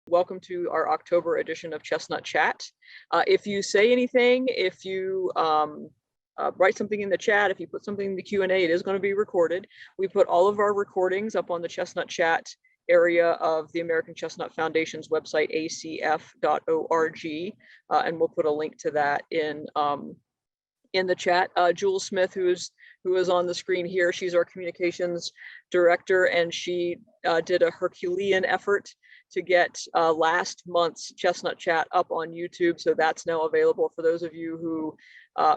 Welcome to our October edition of Chestnut Chat. If you say anything, if you write something in the chat, if you put something in the Q&A, it is going to be recorded. We put all of our recordings up on the Chestnut Chat area of the American Chestnut Foundation's website, acf.org, and we'll put a link to that in the chat. Jules Smith, who is on the screen here, she's our communications director, and she did a Herculean effort to get last month's Chestnut Chat up on YouTube. So that's now available for those of you who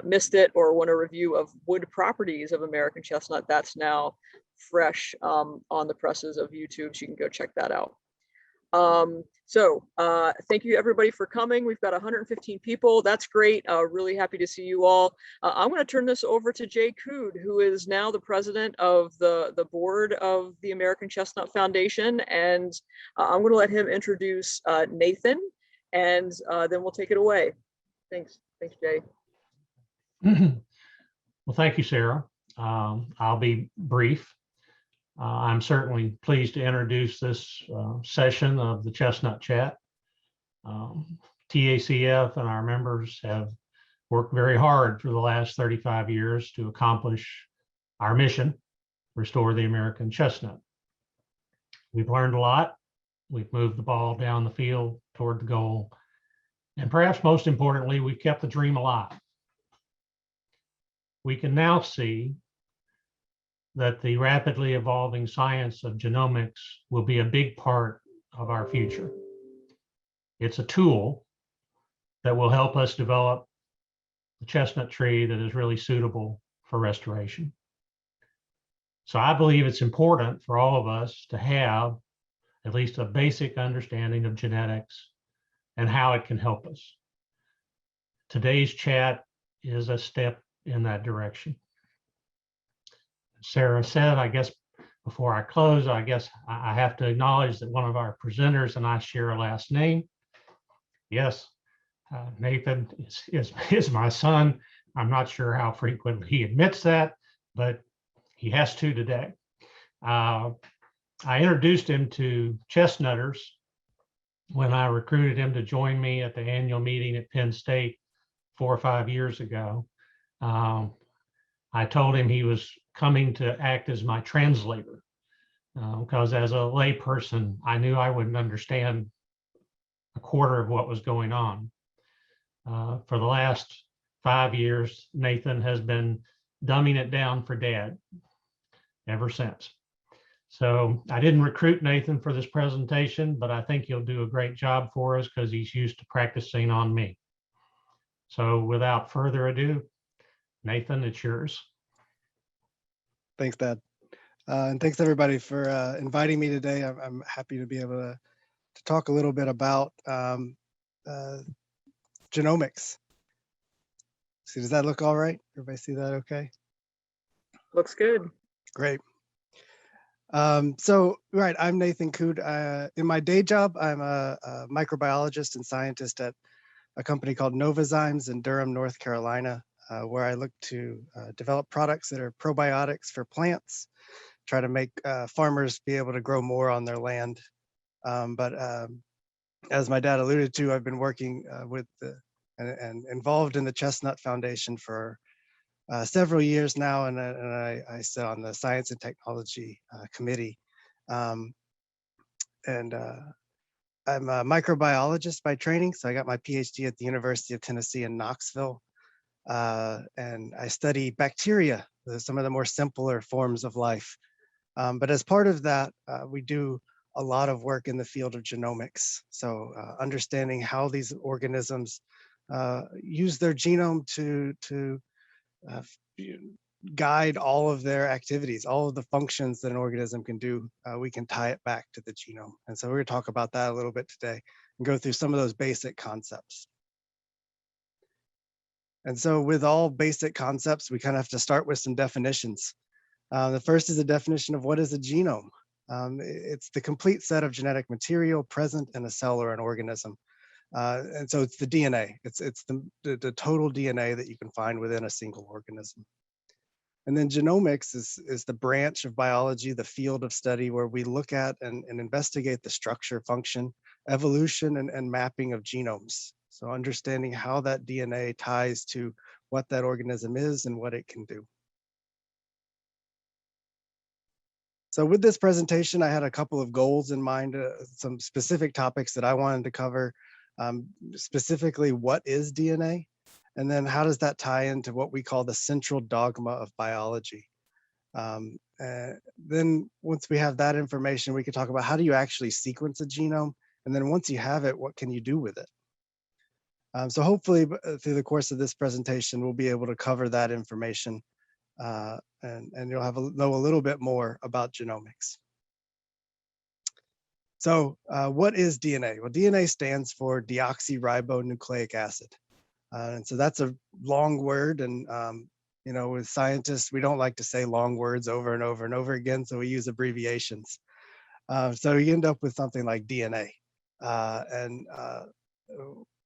missed it or want a review of wood properties of American chestnut. That's now fresh on the presses of YouTube, so you can go check that out. Thank you everybody for coming. We've got 115 people. That's great. Really happy to see you all. I'm going to turn this over to Jay Cude, who is now the president of the board of the American Chestnut Foundation. And I'm going to let him introduce Nathan, and then we'll take it away. Thanks, Jay. Well, thank you, Sarah. I'll be brief. I'm certainly pleased to introduce this session of the Chestnut Chat. TACF and our members have worked very hard for the last 35 years to accomplish our mission, restore the American chestnut. We've learned a lot. We've moved the ball down the field toward the goal. And perhaps most importantly, we've kept the dream alive. We can now see that the rapidly evolving science of genomics will be a big part of our future. It's a tool that will help us develop the chestnut tree that is really suitable for restoration. So I believe it's important for all of us to have at least a basic understanding of genetics and how it can help us. Today's chat is a step in that direction. Sarah said, I guess before I close, I guess I have to acknowledge that one of our presenters and I share a last name. Yes, Nathan is my son. I'm not sure how frequently he admits that, but he has to today. I introduced him to chestnutters when I recruited him to join me at the annual meeting at Penn State 4 or 5 years ago. I told him he was coming to act as my translator because as a layperson, I knew I wouldn't understand a quarter of what was going on. For the last 5 years, Nathan has been dumbing it down for Dad ever since. So I didn't recruit Nathan for this presentation, but I think he'll do a great job for us because he's used to practicing on me. So without further ado, Nathan, it's yours. Thanks, Dad. And thanks everybody for inviting me today. I'm happy to be able to talk a little bit about genomics. See, does that look all right? Everybody see that okay? Looks good. Great. I'm Nathan Cude. In my day job, I'm a microbiologist and scientist at a company called Novozymes in Durham, North Carolina, where I look to develop products that are probiotics for plants, try to make farmers be able to grow more on their land. As my dad alluded to, I've been working with and involved in the Chestnut Foundation for several years now, and I sit on the Science and Technology Committee. I'm a microbiologist by training, so I got my PhD at the University of Tennessee in Knoxville. And I study bacteria, some of the more simpler forms of life. But as part of that, we do a lot of work in the field of genomics. So understanding how these organisms use their genome to guide all of their activities, all of the functions that an organism can do, we can tie it back to the genome. And so we're going to talk about that a little bit today and go through some of those basic concepts. And so with all basic concepts, we kind of have to start with some definitions. The first is a definition of what is a genome. It's the complete set of genetic material present in a cell or an organism. And so it's the DNA. It's the total DNA that you can find within a single organism. And then genomics is the branch of biology, the field of study where we look at and investigate the structure, function, evolution and mapping of genomes. So understanding how that DNA ties to what that organism is and what it can do. So with this presentation, I had a couple of goals in mind, some specific topics that I wanted to cover, specifically what is DNA? And then how does that tie into what we call the central dogma of biology? Then once we have that information, we can talk about how do you actually sequence a genome? And then once you have it, what can you do with it? So hopefully through the course of this presentation, we'll be able to cover that information and you'll know a little bit more about genomics. So what is DNA? Well, DNA stands for deoxyribonucleic acid. And so that's a long word. And, you know, with scientists, we don't like to say long words over and over and over again. So we use abbreviations. So you end up with something like DNA.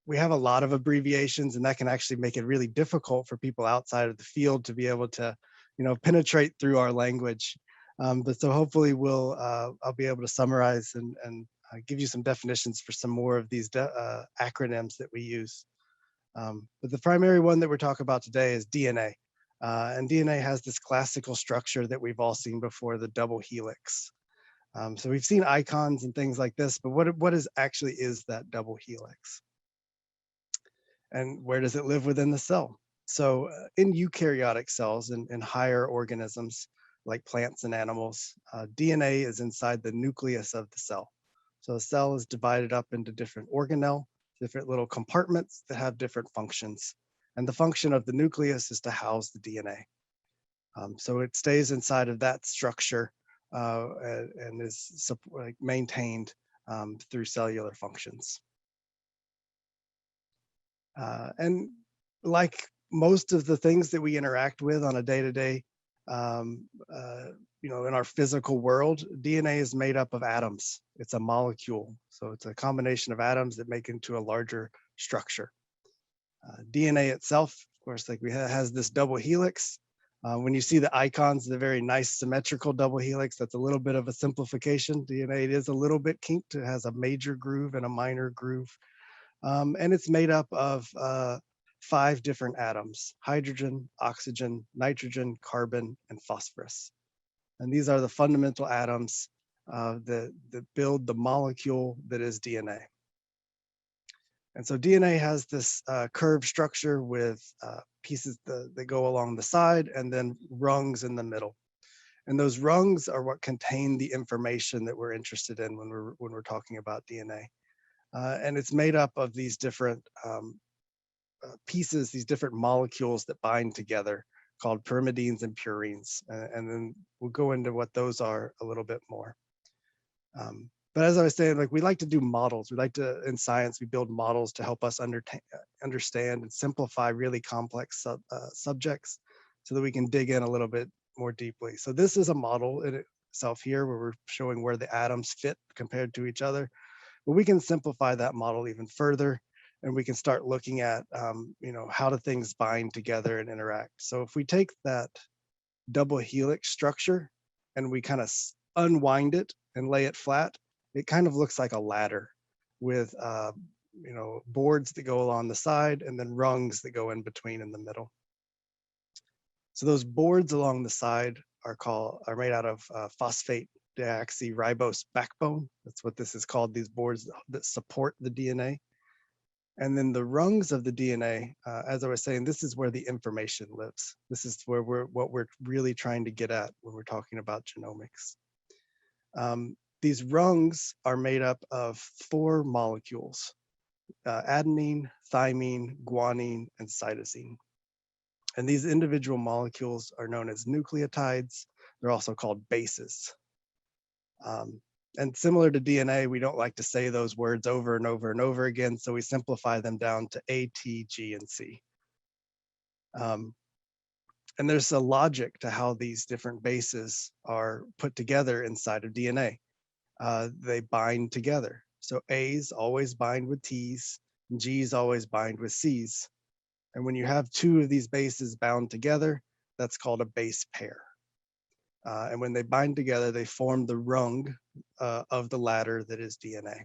We have a lot of abbreviations, and that can actually make it really difficult for people outside of the field to be able to, you know, penetrate through our language. But so hopefully I'll be able to summarize and give you some definitions for some more of these acronyms that we use. But the primary one that we're talking about today is DNA. And DNA has this classical structure that we've all seen before, the double helix. So we've seen icons and things like this, but what actually is that double helix? And where does it live within the cell? So in eukaryotic cells and in higher organisms like plants and animals, DNA is inside the nucleus of the cell. So a cell is divided up into different organelle, different little compartments that have different functions. And the function of the nucleus is to house the DNA. So it stays inside of that structure and is maintained through cellular functions. And like most of the things that we interact with on a day-to-day, you know, in our physical world, DNA is made up of atoms. It's a molecule. So it's a combination of atoms that make into a larger structure. DNA itself, of course, like has this double helix. When you see the icons, the very nice symmetrical double helix, that's a little bit of a simplification. DNA, it is a little bit kinked. It has a major groove and a minor groove. And it's made up of 5 different atoms: hydrogen, oxygen, nitrogen, carbon, and phosphorus. And these are the fundamental atoms that build the molecule that is DNA. And so DNA has this curved structure with pieces that go along the side and then rungs in the middle. And those rungs are what contain the information that we're interested in when we're talking about DNA. And it's made up of these different pieces, these different molecules that bind together, called pyrimidines and purines. And then we'll go into what those are a little bit more. But as I was saying, like, we like to do models. We like to, in science, we build models to help us understand and simplify really complex subjects so that we can dig in a little bit more deeply. So this is a model in itself here where we're showing where the atoms fit compared to each other. But we can simplify that model even further, and we can start looking at, you know, how do things bind together and interact. So if we take that double helix structure and we kind of unwind it and lay it flat, it kind of looks like a ladder with, you know, boards that go along the side and then rungs that go in between in the middle. So those boards along the side are made out of phosphate deoxyribose backbone. That's what this is called, these boards that support the DNA. And then the rungs of the DNA, as I was saying, this is where the information lives. This is where what we're really trying to get at when we're talking about genomics. These rungs are made up of 4 molecules: adenine, thymine, guanine, and cytosine. And these individual molecules are known as nucleotides. They're also called bases. And similar to DNA, we don't like to say those words over and over and over again, so we simplify them down to A, T, G, and C. And there's a logic to how these different bases are put together inside of DNA. They bind together. So A's always bind with T's, and G's always bind with C's. And when you have 2 of these bases bound together, that's called a base pair. And when they bind together, they form the rung of the ladder that is DNA.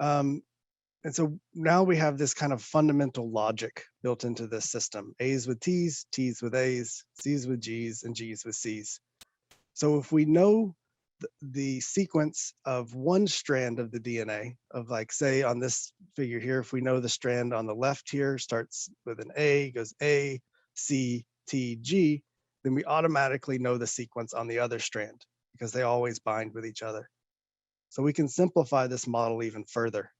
And so now we have this kind of fundamental logic built into this system: A's with T's, T's with A's, C's with G's, and G's with C's. So if we know the sequence of one strand of the DNA, of, like, say on this figure here, if we know the strand on the left here starts with an A, goes A, C, T, G, then we automatically know the sequence on the other strand because they always bind with each other. So we can simplify this model even further.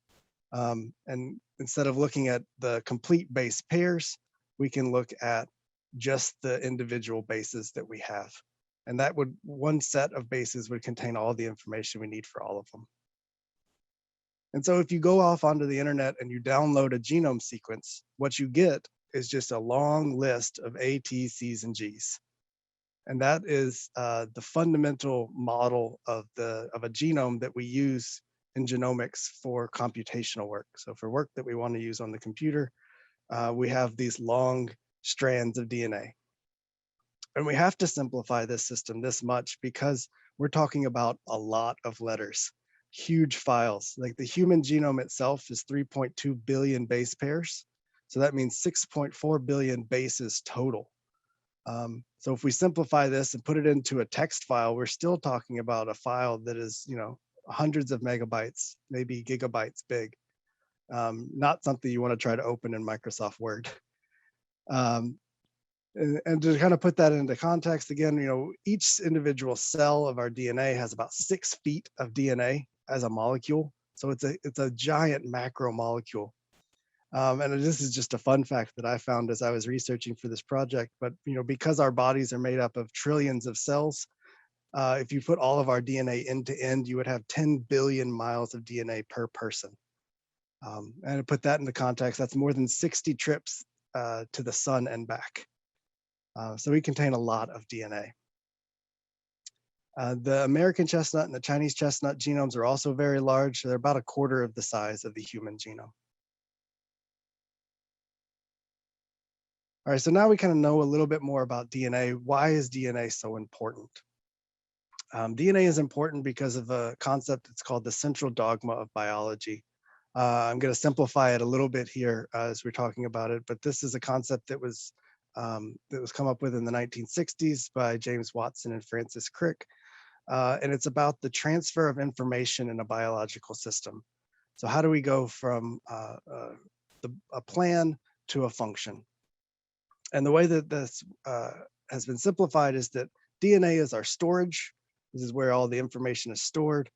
And instead of looking at the complete base pairs, we can look at just the individual bases that we have. And that would, one set of bases would contain all the information we need for all of them. And so if you go off onto the internet and you download a genome sequence, what you get is just a long list of A, T, C's, and G's. And that is the fundamental model of a genome that we use in genomics for computational work. So for work that we want to use on the computer, we have these long strands of DNA. And we have to simplify this system this much because we're talking about a lot of letters, huge files. Like the human genome itself is 3.2 billion base pairs. So that means 6.4 billion bases total. So if we simplify this and put it into a text file, we're still talking about a file that is, hundreds of megabytes, maybe gigabytes big. Not something you want to try to open in Microsoft Word. And to kind of put that into context, again, each individual cell of our DNA has about 6 feet of DNA as a molecule. So it's a giant macromolecule. And this is just a fun fact that I found as I was researching for this project. But because our bodies are made up of trillions of cells, if you put all of our DNA end to end, you would have 10 billion miles of DNA per person. And to put that into context, that's more than 60 trips to the sun and back. So we contain a lot of DNA. The American chestnut and the Chinese chestnut genomes are also very large. They're about 1/4 of the size of the human genome. All right, so now we kind of know a little bit more about DNA. Why is DNA so important? DNA is important because of a concept that's called the central dogma of biology. I'm going to simplify it a little bit here as we're talking about it, but this is a concept that was come up with in the 1960s by James Watson and Francis Crick. And it's about the transfer of information in a biological system. So how do we go from a plan to a function? And the way that this has been simplified is that DNA is our storage. This is where all the information is stored.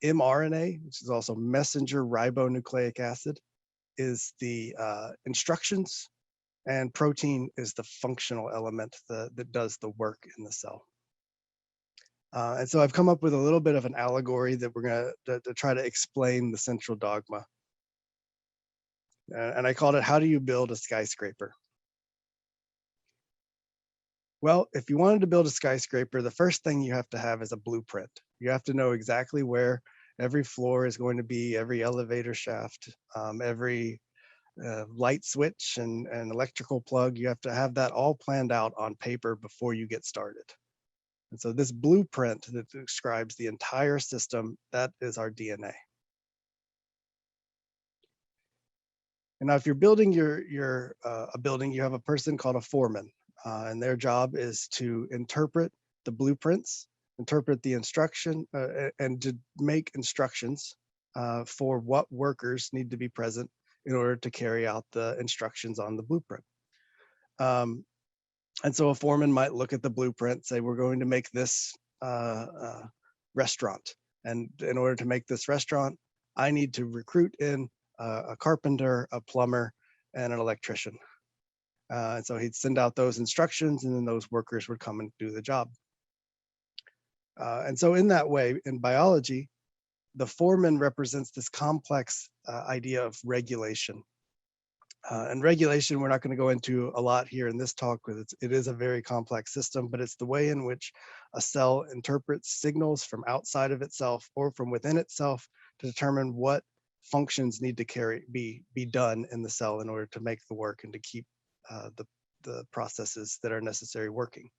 mRNA, which is also messenger ribonucleic acid, is the instructions, and protein is the functional element that does the work in the cell. And so I've come up with a little bit of an allegory that we're going to try to explain the central dogma. And I called it, how do you build a skyscraper? Well, if you wanted to build a skyscraper, the first thing you have to have is a blueprint. You have to know exactly where every floor is going to be, every elevator shaft, every light switch and electrical plug. You have to have that all planned out on paper before you get started. And so this blueprint that describes the entire system, that is our DNA. And now if you're building a building, you have a person called a foreman. And their job is to interpret the blueprints, interpret the instruction, and to make instructions for what workers need to be present in order to carry out the instructions on the blueprint. And so a foreman might look at the blueprint, say, we're going to make this restaurant. And in order to make this restaurant, I need to recruit in a carpenter, a plumber, and an electrician. And so he'd send out those instructions, and then those workers would come and do the job. And so in that way, in biology, the foreman represents this complex idea of regulation. And regulation, we're not going to go into a lot here in this talk because it is a very complex system, but it's the way in which a cell interprets signals from outside of itself or from within itself to determine what functions need to be done in the cell in order to make the work and to keep the processes that are necessary working.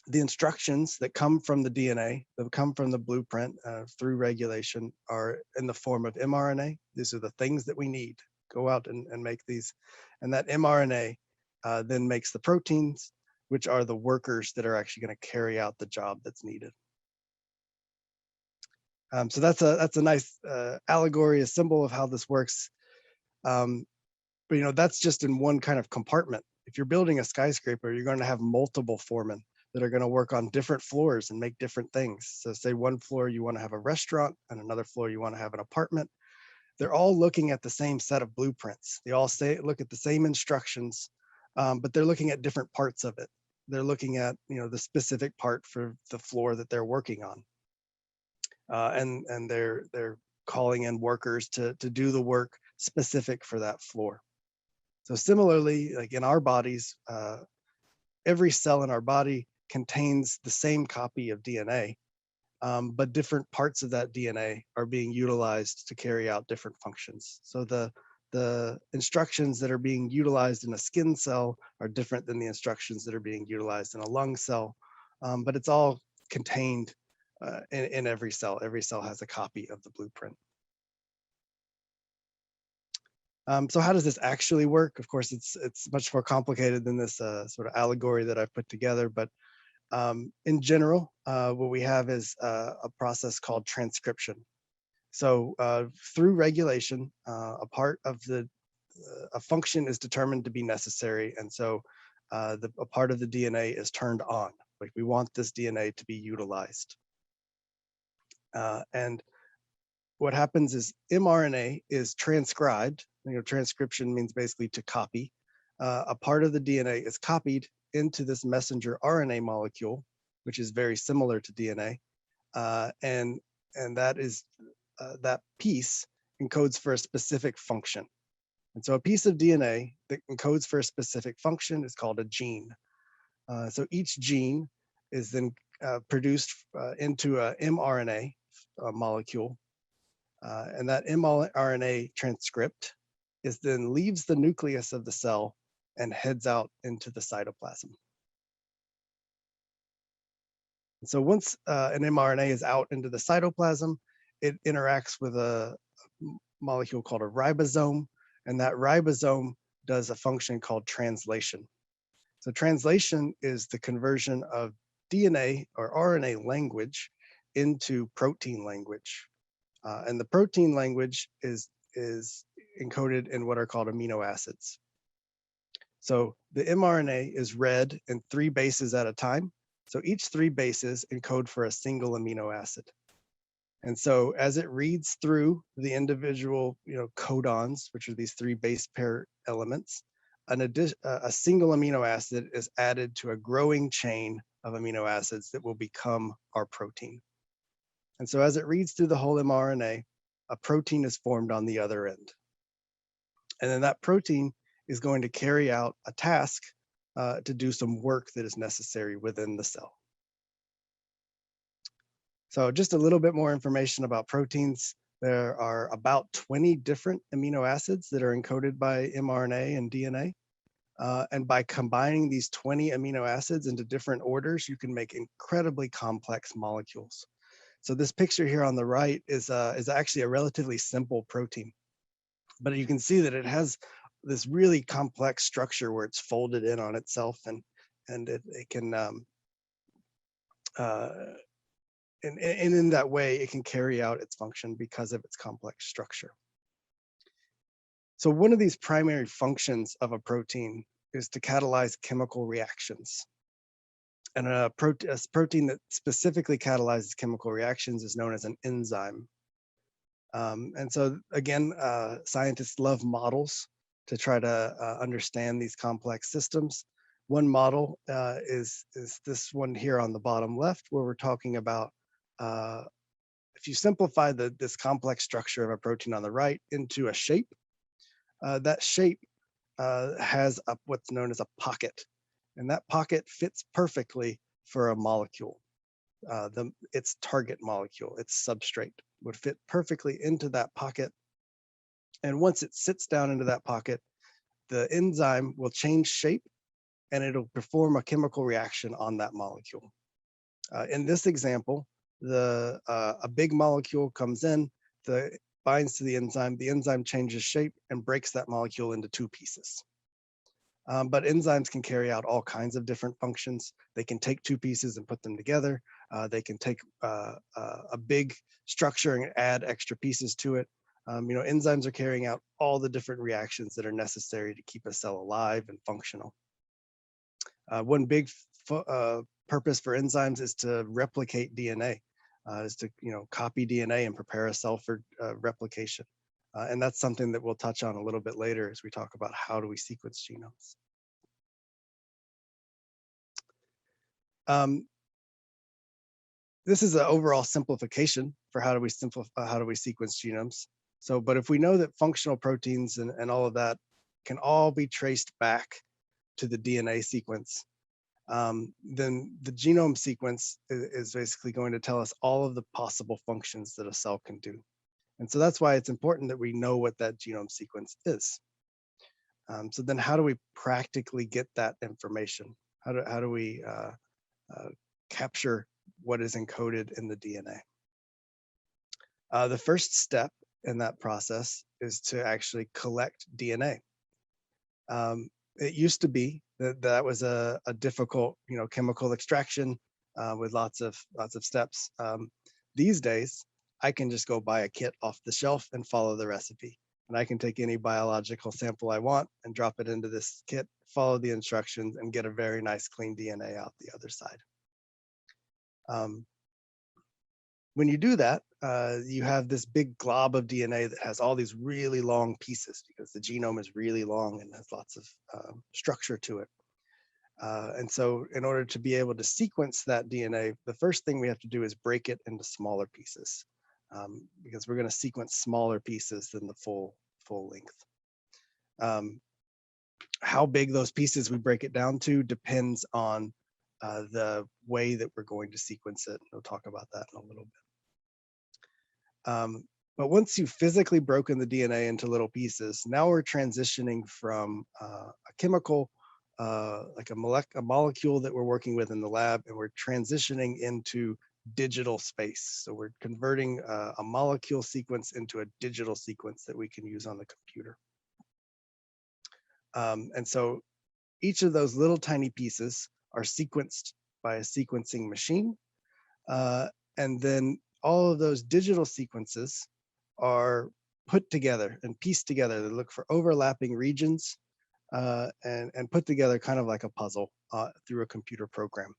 The instructions that come from the DNA, that come from the blueprint through regulation, are in the form of mRNA. These are the things that we need. Go out and make these. And that mRNA then makes the proteins, which are the workers that are actually going to carry out the job that's needed. So that's a nice allegory, a symbol of how this works. But that's just in one kind of compartment. If you're building a skyscraper, you're going to have multiple foremen that are going to work on different floors and make different things. So say one floor you want to have a restaurant, and another floor you want to have an apartment. They're all looking at the same set of blueprints. They all look at the same instructions, but they're looking at different parts of it. They're looking at the specific part for the floor that they're working on, and they're calling in workers to do the work specific for that floor. So similarly, like in our bodies, every cell in our body contains the same copy of DNA, but different parts of that DNA are being utilized to carry out different functions. So the instructions that are being utilized in a skin cell are different than the instructions that are being utilized in a lung cell, but it's all contained in every cell. Every cell has a copy of the blueprint. So how does this actually work? Of course, it's much more complicated than this sort of allegory that I've put together, but in general, what we have is a process called transcription. So through regulation, a part of a function is determined to be necessary, and so a part of the DNA is turned on. Like, we want this DNA to be utilized. And what happens is mRNA is transcribed. Transcription means basically to copy. A part of the DNA is copied into this messenger RNA molecule, which is very similar to DNA, and that piece encodes for a specific function. And so a piece of DNA that encodes for a specific function is called a gene. So each gene is then produced into a mRNA molecule, and that mRNA transcript then leaves the nucleus of the cell and heads out into the cytoplasm. And so once an mRNA is out into the cytoplasm, it interacts with a molecule called a ribosome, and that ribosome does a function called translation. So translation is the conversion of DNA or RNA language into protein language. And the protein language is encoded in what are called amino acids. So the mRNA is read in 3 bases at a time. So each 3 bases encode for a single amino acid. And so as it reads through the individual codons, which are these 3 base pair elements, a single amino acid is added to a growing chain of amino acids that will become our protein. And so as it reads through the whole mRNA, a protein is formed on the other end. And then that protein is going to carry out a task to do some work that is necessary within the cell. So just a little bit more information about proteins. There are about 20 different amino acids that are encoded by mRNA and DNA. And by combining these 20 amino acids into different orders, you can make incredibly complex molecules. So this picture here on the right is actually a relatively simple protein. But you can see that it has this really complex structure where it's folded in on itself, and it can and in that way it can carry out its function because of its complex structure. So one of these primary functions of a protein is to catalyze chemical reactions. And a protein that specifically catalyzes chemical reactions is known as an enzyme. And so again, scientists love models to try to understand these complex systems. One model is this one here on the bottom left, where we're talking about if you simplify this complex structure of a protein on the right into a shape, that shape has what's known as a pocket, and that pocket fits perfectly for a molecule. Its target molecule, its substrate, would fit perfectly into that pocket. And once it sits down into that pocket, the enzyme will change shape and it'll perform a chemical reaction on that molecule. In this example, a big molecule comes in, binds to the enzyme changes shape and breaks that molecule into two pieces. But enzymes can carry out all kinds of different functions. They can take two pieces and put them together. They can take a big structure and add extra pieces to it. Enzymes are carrying out all the different reactions that are necessary to keep a cell alive and functional. One big purpose for enzymes is to replicate DNA, is to copy DNA and prepare a cell for replication. And that's something that we'll touch on a little bit later as we talk about how do we sequence genomes. This is an overall simplification for how do we sequence genomes. So, but if we know that functional proteins and all of that can all be traced back to the DNA sequence, then the genome sequence is basically going to tell us all of the possible functions that a cell can do. And so that's why it's important that we know what that genome sequence is. So then how do we practically get that information? How do we capture what is encoded in the DNA? The first step in that process is to actually collect DNA. It used to be that was a difficult, chemical extraction with lots of steps. These days, I can just go buy a kit off the shelf and follow the recipe. And I can take any biological sample I want and drop it into this kit, follow the instructions, and get a very nice clean DNA out the other side. When you do that, you have this big glob of DNA that has all these really long pieces because the genome is really long and has lots of structure to it. And so in order to be able to sequence that DNA, the first thing we have to do is break it into smaller pieces because we're going to sequence smaller pieces than the full length. How big those pieces we break it down to depends on the way that we're going to sequence it. We'll talk about that in a little bit. But once you've physically broken the DNA into little pieces, now we're transitioning from a chemical, like a molecule that we're working with in the lab, and we're transitioning into digital space. So we're converting a molecule sequence into a digital sequence that we can use on the computer. And so each of those little tiny pieces are sequenced by a sequencing machine. And then all of those digital sequences are put together and pieced together. They look for overlapping regions and put together kind of like a puzzle through a computer program.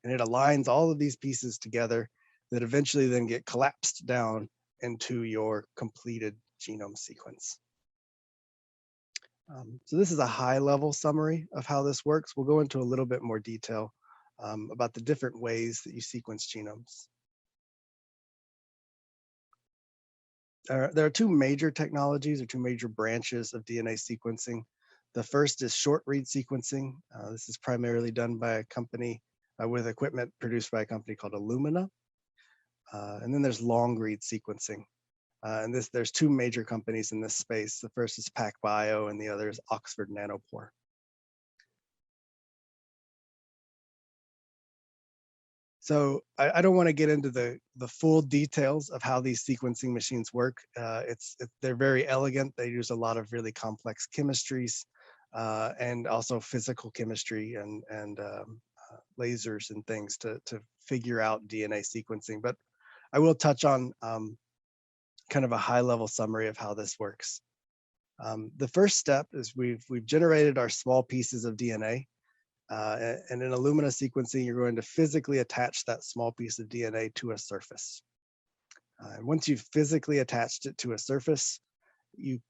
And it aligns all of these pieces together that eventually then get collapsed down into your completed genome sequence. So this is a high-level summary of how this works. We'll go into a little bit more detail about the different ways that you sequence genomes. There are two major technologies or two major branches of DNA sequencing. The first is short-read sequencing. This is primarily done by a company with equipment produced by a company called Illumina. And then there's long-read sequencing. And there's two major companies in this space. The first is PacBio and the other is Oxford Nanopore. So I don't want to get into the full details of how these sequencing machines work. They're very elegant. They use a lot of really complex chemistries and also physical chemistry and lasers and things to figure out DNA sequencing. But I will touch on kind of a high-level summary of how this works. The first step is we've generated our small pieces of DNA. And in Illumina sequencing, you're going to physically attach that small piece of DNA to a surface. And once you've physically attached it to a surface, you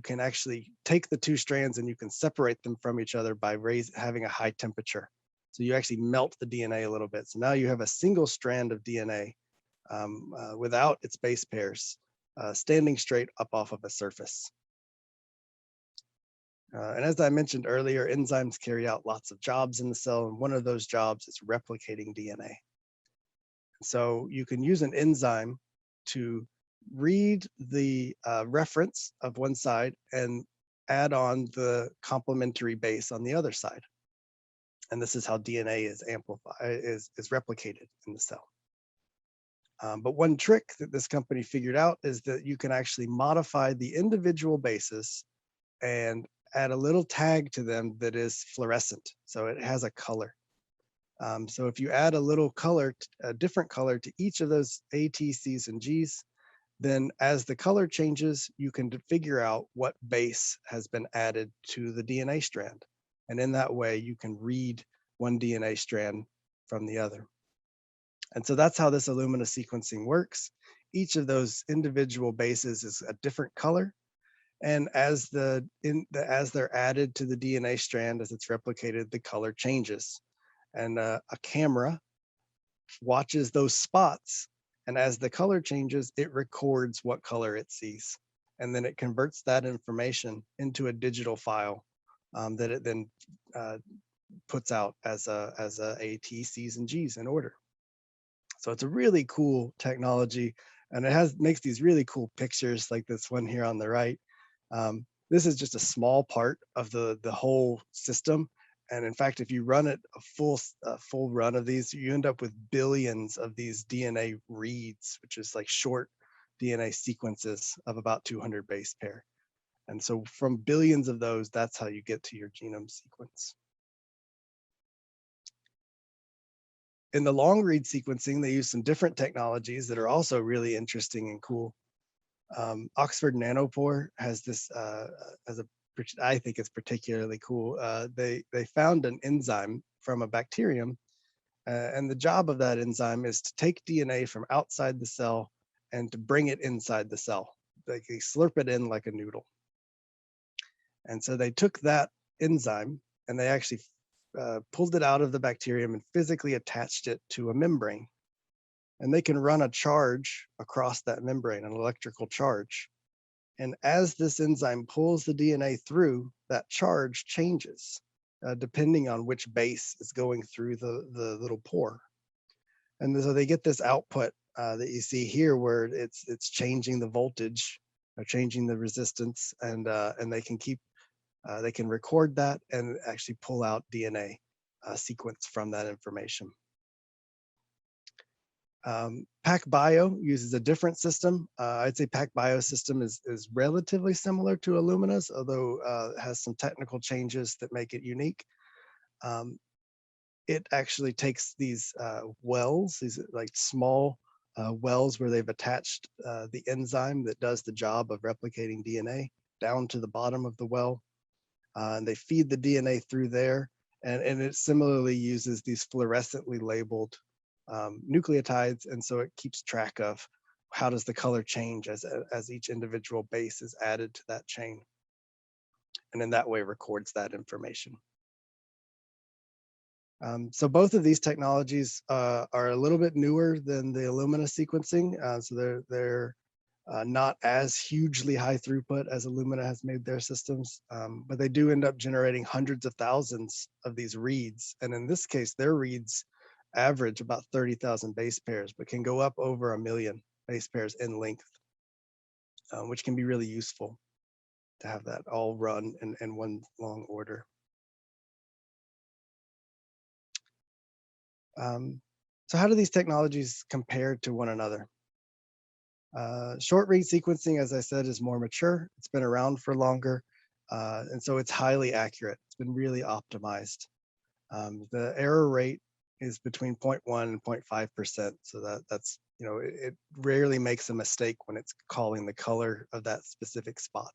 can actually take the two strands and you can separate them from each other by having a high temperature. So you actually melt the DNA a little bit. So now you have a single strand of DNA without its base pairs standing straight up off of a surface. And as I mentioned earlier, enzymes carry out lots of jobs in the cell, and one of those jobs is replicating DNA. So you can use an enzyme to read the reference of one side and add on the complementary base on the other side. And this is how DNA is replicated in the cell. But one trick that this company figured out is that you can actually modify the individual bases and add a little tag to them that is fluorescent. So it has a color. So if you add a little color, a different color to each of those A, T, C's, and G's, then as the color changes, you can figure out what base has been added to the DNA strand. And in that way, you can read one DNA strand from the other. And so that's how this Illumina sequencing works. Each of those individual bases is a different color. And as they're added to the DNA strand, as it's replicated, the color changes. And a camera watches those spots. And as the color changes, it records what color it sees. And then it converts that information into a digital file that it then puts out as a T, C's, and G's in order. So it's a really cool technology, and it makes these really cool pictures like this one here on the right. This is just a small part of the whole system. And in fact, if you run it a full run of these, you end up with billions of these DNA reads, which is like short DNA sequences of about 200 base pair. And so from billions of those, that's how you get to your genome sequence. In the long read sequencing, they use some different technologies that are also really interesting and cool. Oxford Nanopore has this, I think it's particularly cool. They found an enzyme from a bacterium, and the job of that enzyme is to take DNA from outside the cell and to bring it inside the cell. They slurp it in like a noodle. And so they took that enzyme and they actually pulled it out of the bacterium and physically attached it to a membrane. And they can run a charge across that membrane, an electrical charge. And as this enzyme pulls the DNA through, that charge changes depending on which base is going through the little pore. And so they get this output that you see here where it's changing the voltage or changing the resistance, and they can record that and actually pull out DNA sequence from that information. PacBio uses a different system. I'd say PacBio system is relatively similar to Illumina's, although it has some technical changes that make it unique. It actually takes these wells, these like small wells where they've attached the enzyme that does the job of replicating DNA down to the bottom of the well. And they feed the DNA through there. And it similarly uses these fluorescently labeled nucleotides, and so it keeps track of how does the color change as each individual base is added to that chain, and in that way records that information. So both of these technologies are a little bit newer than the Illumina sequencing, so they're not as hugely high throughput as Illumina has made their systems, but they do end up generating hundreds of thousands of these reads, and in this case their reads average about 30,000 base pairs, but can go up over 1 million base pairs in length, which can be really useful to have that all run in one long order. So how do these technologies compare to one another? Short read sequencing, as I said, is more mature. It's been around for longer, and so it's highly accurate. It's been really optimized. The error rate is between 0.1 and 0.5%. So that's, it rarely makes a mistake when it's calling the color of that specific spot.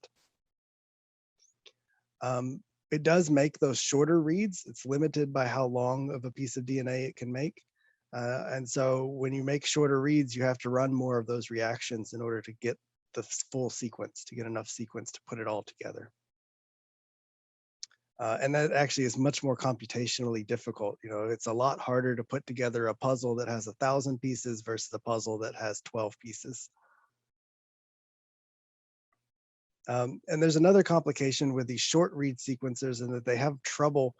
It does make those shorter reads. It's limited by how long of a piece of DNA it can make. And so when you make shorter reads, you have to run more of those reactions in order to get the full sequence, to get enough sequence to put it all together. And that actually is much more computationally difficult. It's a lot harder to put together a puzzle that has 1,000 pieces versus a puzzle that has 12 pieces. And there's another complication with these short read sequencers in that they have trouble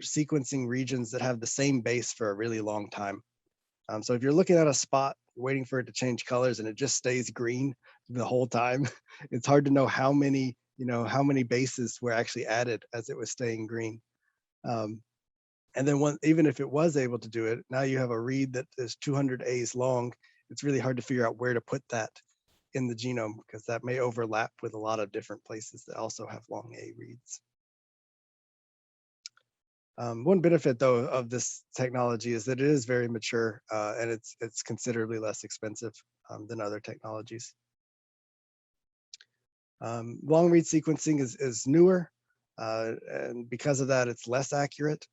sequencing regions that have the same base for a really long time. So if you're looking at a spot, waiting for it to change colors and it just stays green the whole time, it's hard to know how many bases were actually added as it was staying green. And then even if it was able to do it, now you have a read that is 200 A's long. It's really hard to figure out where to put that in the genome because that may overlap with a lot of different places that also have long A reads. One benefit though of this technology is that it is very mature and it's considerably less expensive than other technologies. Long read sequencing is newer, and because of that, it's less accurate.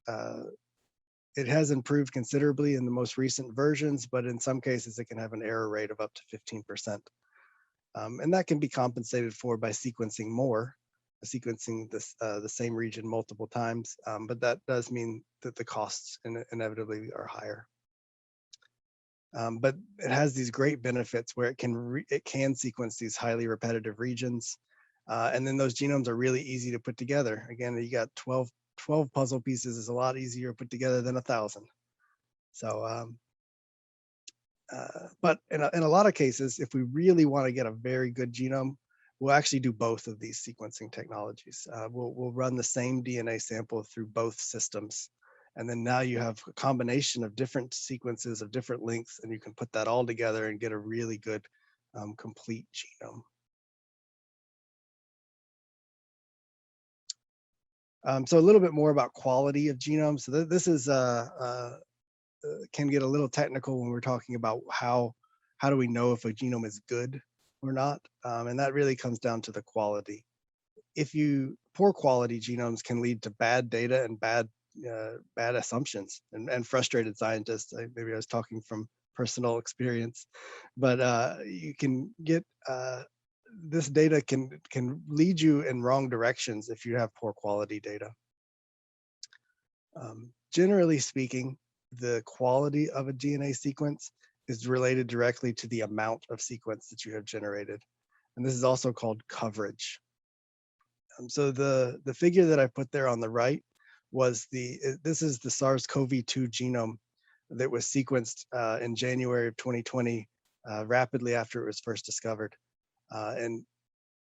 It has improved considerably in the most recent versions, but in some cases it can have an error rate of up to 15%. And that can be compensated for by sequencing more, sequencing the same region multiple times, but that does mean that the costs inevitably are higher. But it has these great benefits where it can sequence these highly repetitive regions, and then those genomes are really easy to put together. Again, you got 12 puzzle pieces is a lot easier to put together than 1,000. So, but in a lot of cases, if we really want to get a very good genome, we'll actually do both of these sequencing technologies. We'll run the same DNA sample through both systems. And then now you have a combination of different sequences of different lengths, and you can put that all together and get a really good complete genome. So a little bit more about quality of genomes. So this is can get a little technical when we're talking about how do we know if a genome is good or not, and that really comes down to the quality. Poor quality genomes can lead to bad data and bad assumptions and frustrated scientists. Maybe I was talking from personal experience, but you can get this data can lead you in wrong directions if you have poor quality data. Generally speaking, the quality of a DNA sequence is related directly to the amount of sequence that you have generated, and this is also called coverage. So the figure that I put there on the right was this is the SARS-CoV-2 genome that was sequenced in January of 2020, rapidly after it was first discovered. And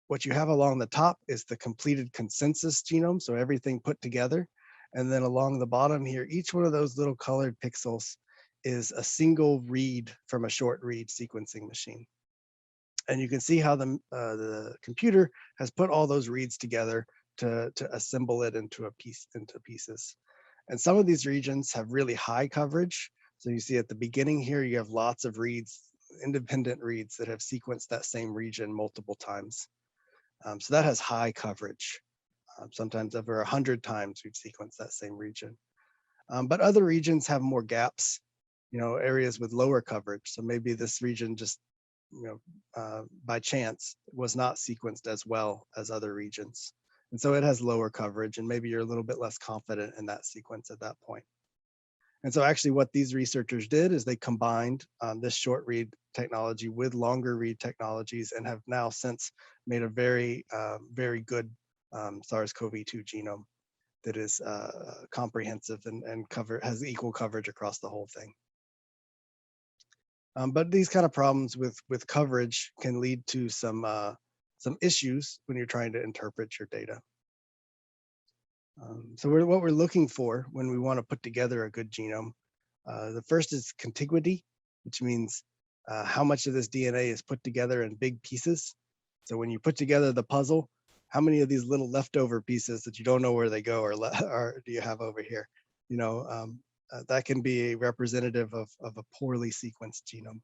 what you have along the top is the completed consensus genome, so everything put together. And then along the bottom here, each one of those little colored pixels is a single read from a short read sequencing machine. And you can see how the computer has put all those reads together to assemble it into pieces. And some of these regions have really high coverage. So you see at the beginning here, you have lots of reads, independent reads that have sequenced that same region multiple times. So that has high coverage. Sometimes over 100 times we've sequenced that same region. But other regions have more gaps, areas with lower coverage. So maybe this region just, by chance was not sequenced as well as other regions. And so it has lower coverage, and maybe you're a little bit less confident in that sequence at that point. And so actually what these researchers did is they combined this short read technology with longer read technologies and have now since made a very, very good SARS-CoV-2 genome that is comprehensive and has equal coverage across the whole thing. But these kind of problems with coverage can lead to some issues when you're trying to interpret your data. So what we're looking for when we want to put together a good genome, the first is contiguity, which means how much of this DNA is put together in big pieces. So when you put together the puzzle, how many of these little leftover pieces that you don't know where they go or do you have over here? That can be representative of a poorly sequenced genome.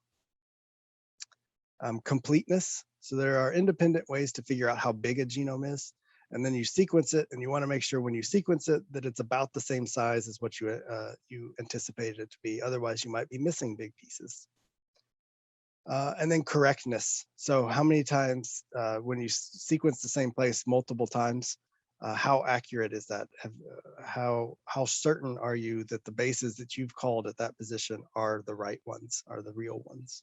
Completeness. So there are independent ways to figure out how big a genome is. And then you sequence it, and you want to make sure when you sequence it that it's about the same size as what you anticipated it to be. Otherwise, you might be missing big pieces. And then correctness. So how many times when you sequence the same place multiple times, how accurate is that? How certain are you that the bases that you've called at that position are the right ones, are the real ones?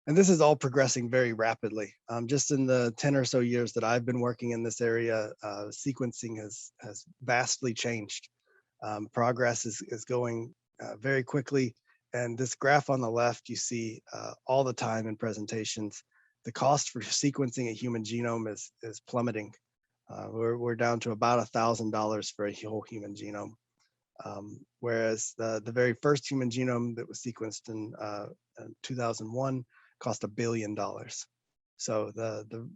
And this is all progressing very rapidly. Just in the 10 or so years that I've been working in this area, sequencing has vastly changed. Progress is going very quickly. And this graph on the left, you see all the time in presentations, the cost for sequencing a human genome is plummeting. We're down to about $1,000 for a whole human genome. Whereas the very first human genome that was sequenced in 2001 cost $1 billion. So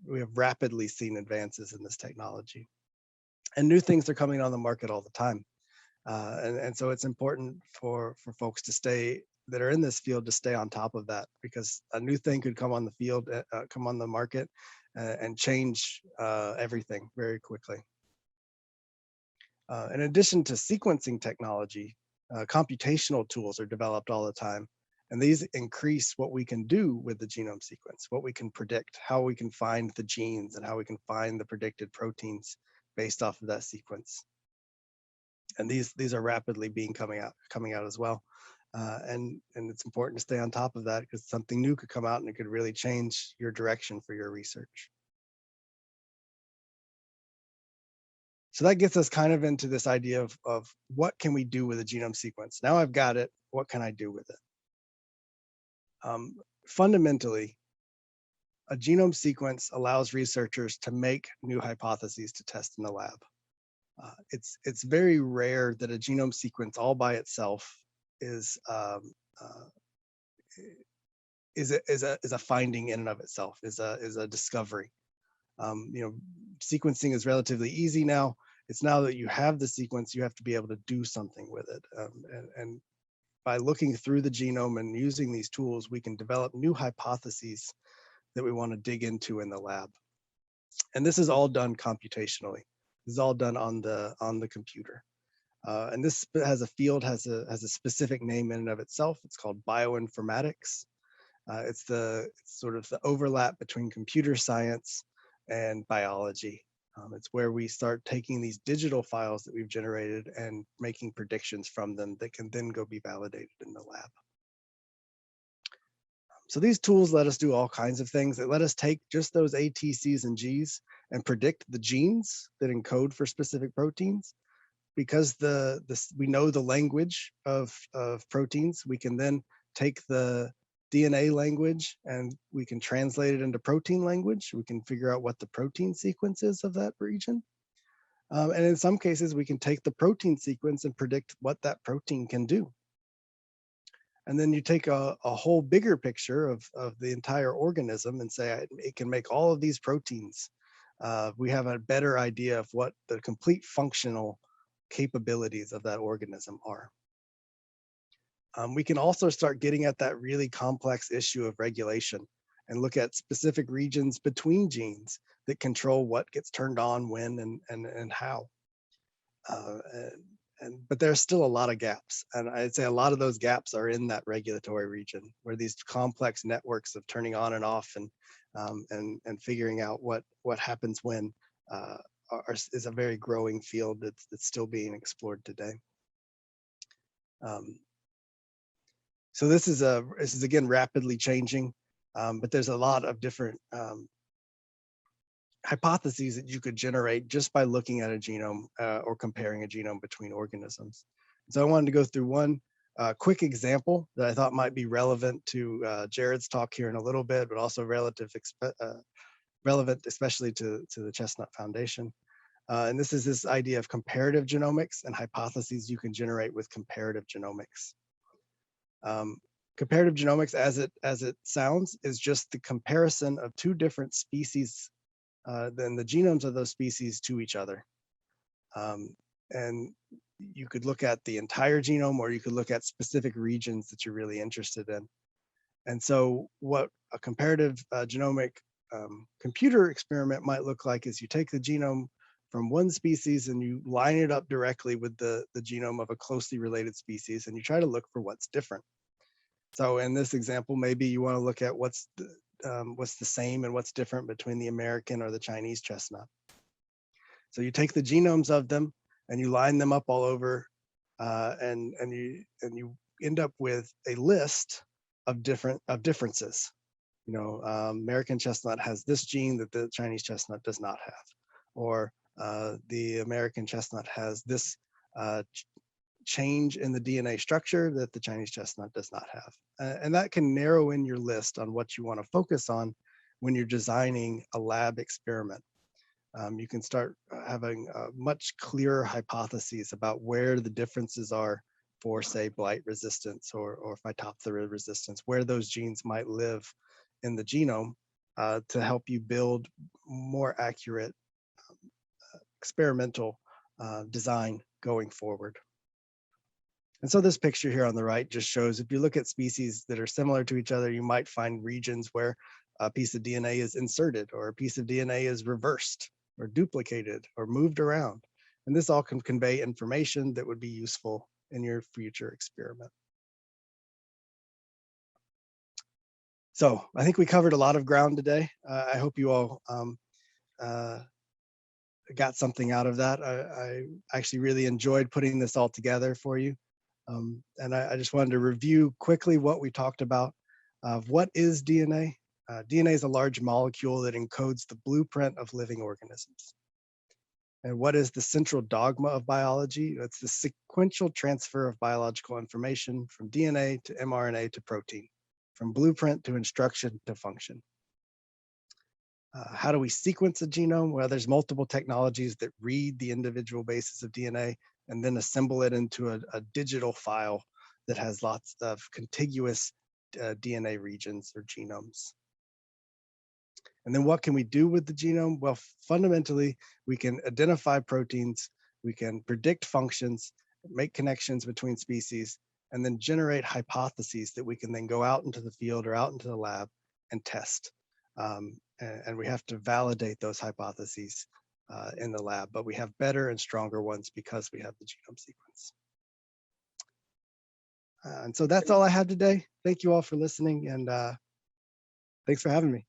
we have rapidly seen advances in this technology, and new things are coming on the market all the time. And so it's important for folks that are in this field to stay on top of that, because a new thing could come on the field, come on the market, and change everything very quickly. In addition to sequencing technology, computational tools are developed all the time. And these increase what we can do with the genome sequence, what we can predict, how we can find the genes, and how we can find the predicted proteins based off of that sequence. And these are rapidly coming out as well. And it's important to stay on top of that, because something new could come out and it could really change your direction for your research. So that gets us kind of into this idea of what can we do with a genome sequence? Now I've got it, what can I do with it? Fundamentally, a genome sequence allows researchers to make new hypotheses to test in the lab. It's very rare that a genome sequence all by itself is a finding in and of itself, is a discovery. Sequencing is relatively easy now. It's now that you have the sequence, you have to be able to do something with it. And by looking through the genome and using these tools, we can develop new hypotheses that we want to dig into in the lab. And this is all done computationally. This is all done on the computer. And this has a specific name in and of itself. It's called bioinformatics. It's sort of the overlap between computer science and biology. It's where we start taking these digital files that we've generated and making predictions from them that can then go be validated in the lab. So these tools let us do all kinds of things. They let us take just those A, T, Cs, and Gs and predict the genes that encode for specific proteins. Because we know the language of proteins, we can then take the DNA language and we can translate it into protein language. We can figure out what the protein sequence is of that region. And in some cases, we can take the protein sequence and predict what that protein can do. And then you take a whole bigger picture of the entire organism and say it can make all of these proteins. We have a better idea of what the complete functional capabilities of that organism are. We can also start getting at that really complex issue of regulation and look at specific regions between genes that control what gets turned on when and how. But there's still a lot of gaps. And I'd say a lot of those gaps are in that regulatory region, where these complex networks of turning on and off and figuring out what happens when is a very growing field that's still being explored today. So this is again rapidly changing, but there's a lot of different hypotheses that you could generate just by looking at a genome or comparing a genome between organisms. So I wanted to go through one quick example that I thought might be relevant to Jared's talk here in a little bit, but also relevant especially to the Chestnut Foundation. And this is this idea of comparative genomics and hypotheses you can generate with comparative genomics. Comparative genomics, as it sounds, is just the comparison of two different species, then the genomes of those species to each other. And you could look at the entire genome, or you could look at specific regions that you're really interested in. And so what a comparative genomic computer experiment might look like is you take the genome from one species and you line it up directly with the genome of a closely related species, and you try to look for what's different. So in this example, maybe you want to look at what's the same and what's different between the American or the Chinese chestnut. So you take the genomes of them and you line them up all over, and you end up with a list of differences. American chestnut has this gene that the Chinese chestnut does not have, or the American chestnut has this change in the DNA structure that the Chinese chestnut does not have. And that can narrow in your list on what you want to focus on when you're designing a lab experiment. you can start having much clearer hypotheses about where the differences are for, say, blight resistance or Phytophthora resistance, where those genes might live in the genome to help you build more accurate experimental design going forward. And so this picture here on the right just shows, if you look at species that are similar to each other, you might find regions where a piece of DNA is inserted or a piece of DNA is reversed or duplicated or moved around. And this all can convey information that would be useful in your future experiment. So I think we covered a lot of ground today. I hope you all got something out of that. I actually really enjoyed putting this all together for you. And I just wanted to review quickly what we talked about. What is DNA? DNA is a large molecule that encodes the blueprint of living organisms. And what is the central dogma of biology? It's the sequential transfer of biological information from DNA to mRNA to protein, from blueprint to instruction to function. How do we sequence a genome? Well, there's multiple technologies that read the individual bases of DNA and then assemble it into a digital file that has lots of contiguous DNA regions or genomes. And then what can we do with the genome? Well, fundamentally, we can identify proteins, we can predict functions, make connections between species, and then generate hypotheses that we can then go out into the field or out into the lab and test. And we have to validate those hypotheses in the lab, but we have better and stronger ones because we have the genome sequence. And so that's all I have today. Thank you all for listening, and thanks for having me.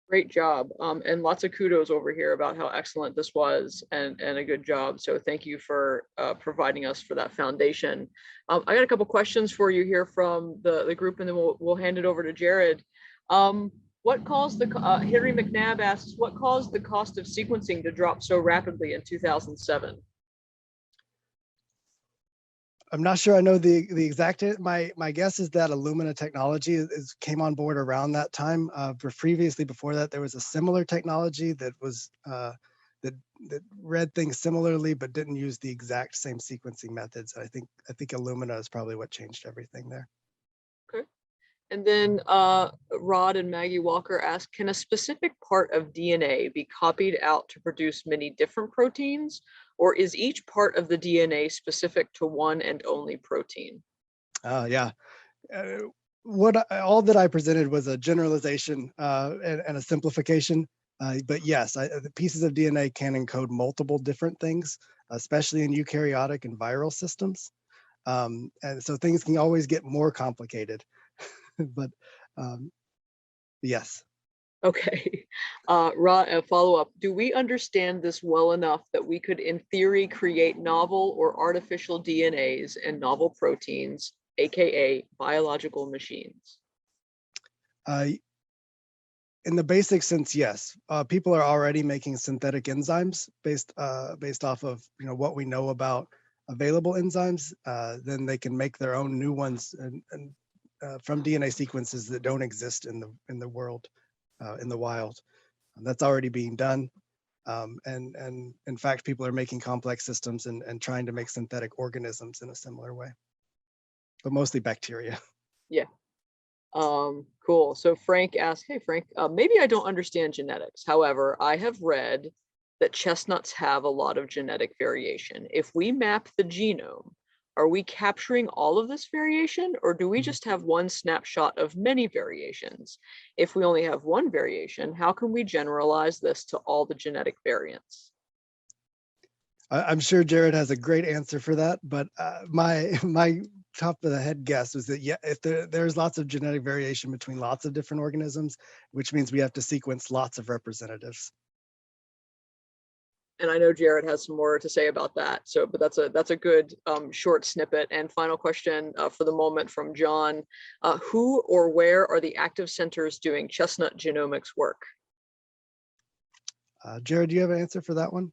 Great job. And lots of kudos over here about how excellent this was and a good job. So thank you for providing us for that foundation. I got a couple questions for you here from the group, and then we'll hand it over to Jared. What caused the, Henry McNabb asks, what caused the cost of sequencing to drop so rapidly in 2007? I'm not sure I know the exact, my guess is that Illumina technology came on board around that time. Previously, before that, there was a similar technology that was that read things similarly, but didn't use the exact same sequencing methods. I think Illumina is probably what changed everything there. Okay. And then Rod and Maggie Walker ask, can a specific part of DNA be copied out to produce many different proteins, or is each part of the DNA specific to one and only protein? Yeah. All that I presented was a generalization and a simplification. But yes, the pieces of DNA can encode multiple different things, especially in eukaryotic and viral systems. And so things can always get more complicated. But yes. Okay. Rod, a follow-up. Do we understand this well enough that we could, in theory, create novel or artificial DNAs and novel proteins, aka biological machines? In the basic sense, yes. People are already making synthetic enzymes based off of what we know about available enzymes. Then they can make their own new ones and from DNA sequences that don't exist in the world, in the wild. That's already being done. And in fact, people are making complex systems and trying to make synthetic organisms in a similar way, but mostly bacteria. Yeah. Cool. So Frank asked, hey, Frank, maybe I don't understand genetics. However, I have read that chestnuts have a lot of genetic variation. If we map the genome, are we capturing all of this variation, or do we just have one snapshot of many variations? If we only have one variation, how can we generalize this to all the genetic variants? I'm sure Jared has a great answer for that, but my top of the head guess was that yeah, if there's lots of genetic variation between lots of different organisms, which means we have to sequence lots of representatives. And I know Jared has some more to say about that. So, but that's a good short snippet. And final question for the moment from John: who or where are the active centers doing Chestnut genomics work? Jared, do you have an answer for that one?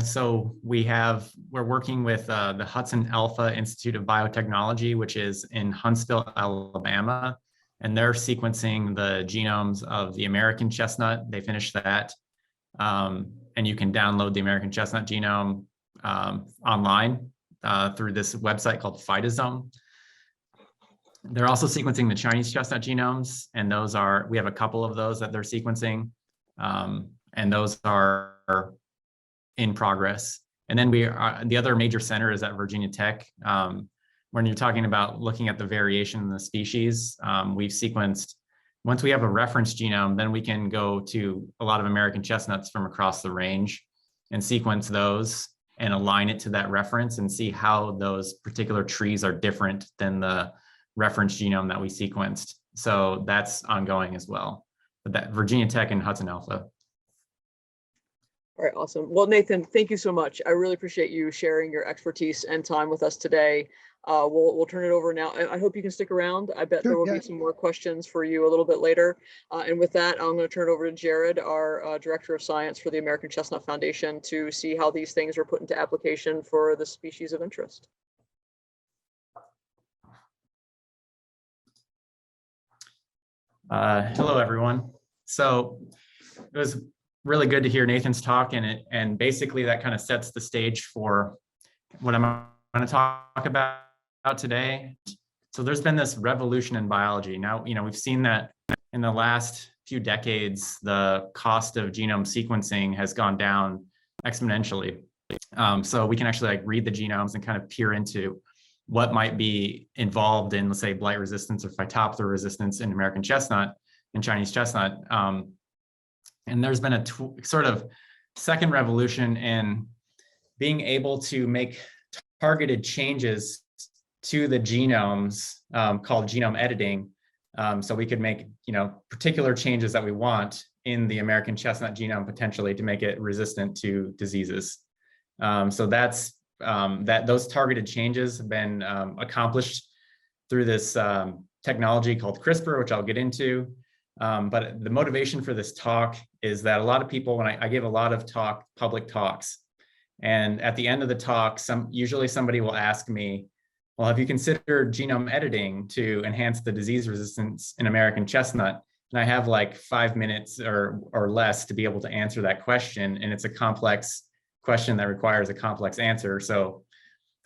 So we're working with the Hudson Alpha Institute of Biotechnology, which is in Huntsville, Alabama. and they're sequencing the genomes of the American chestnut. They finished that. And you can download the American chestnut genome online through this website called Phytophthora. They're also sequencing the Chinese chestnut genomes, and we have a couple of those that they're sequencing, and those are in progress. And then the other major center is at Virginia Tech. When you're talking about looking at the variation in the species, we've sequenced, once we have a reference genome, then we can go to a lot of American chestnuts from across the range and sequence those and align it to that reference and see how those particular trees are different than the reference genome that we sequenced. So that's ongoing as well. But that Virginia Tech and Hudson Alpha. All right, awesome. Well, Nathan, thank you so much. I really appreciate you sharing your expertise and time with us today. We'll turn it over now. I hope you can stick around. I bet there will be some more questions for you a little bit later. And with that, I'm going to turn it over to Jared, our Director of Science for the American Chestnut Foundation, to see how these things are put into application for the species of interest. Hello, everyone. So it was really good to hear Nathan's talk, and basically that kind of sets the stage for what I'm going to talk about today. So there's been this revolution in biology. Now, we've seen that in the last few decades, the cost of genome sequencing has gone down exponentially. So we can actually read the genomes and kind of peer into what might be involved in, let's say, blight resistance or Phytophthora resistance in American chestnut and Chinese chestnut. And there's been a sort of second revolution in being able to make targeted changes to the genomes called genome editing. So we could make, particular changes that we want in the American chestnut genome potentially to make it resistant to diseases. So that's those targeted changes have been accomplished through this technology called CRISPR, which I'll get into. But the motivation for this talk is that a lot of people, when I give a lot of public talks, and at the end of the talk, usually somebody will ask me, well, have you considered genome editing to enhance the disease resistance in American chestnut? And I have like 5 minutes or less to be able to answer that question. And it's a complex question that requires a complex answer. So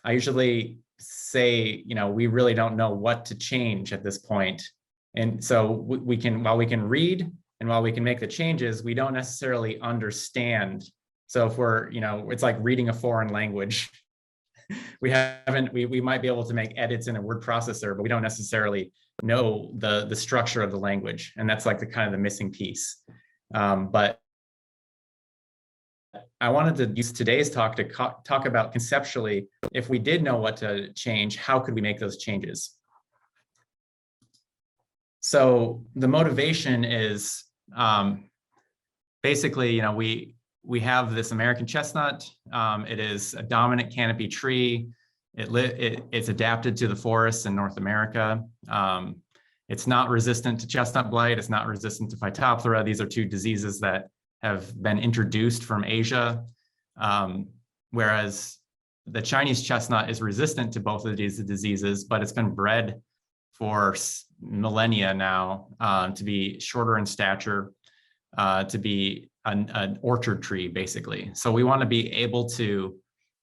I usually say, we really don't know what to change at this point. And so while we can read and while we can make the changes, we don't necessarily understand. So if we're, it's like reading a foreign language. We might be able to make edits in a word processor, but we don't necessarily know the structure of the language. And that's like the kind of the missing piece. But I wanted to use today's talk to talk about conceptually, if we did know what to change, how could we make those changes? So the motivation is basically, we have this American chestnut. It is a dominant canopy tree. It's adapted to the forests in North America. It's not resistant to chestnut blight. It's not resistant to Phytophthora. These are two diseases that have been introduced from Asia, whereas the Chinese chestnut is resistant to both of these diseases, but it's been bred for millennia now to be shorter in stature, to be an orchard tree, basically. So we want to be able to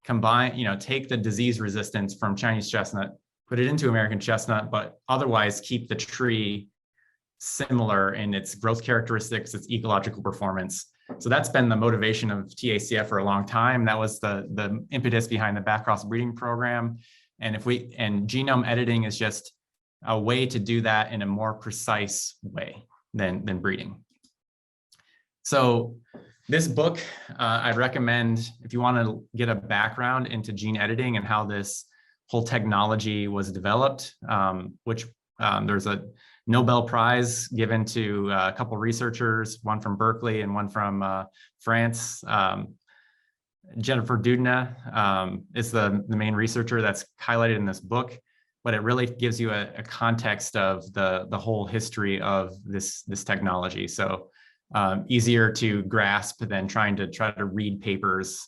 combine, take the disease resistance from Chinese chestnut, put it into American chestnut, but otherwise keep the tree similar in its growth characteristics, its ecological performance. So that's been the motivation of TACF for a long time. That was the impetus behind the backcross breeding program. And genome editing is just a way to do that in a more precise way than breeding. So this book, I'd recommend if you want to get a background into gene editing and how this whole technology was developed, which there's a Nobel Prize given to a couple researchers, one from Berkeley and one from France. Jennifer Doudna is the main researcher that's highlighted in this book, but it really gives you a context of the whole history of this technology. So easier to grasp than trying to read papers.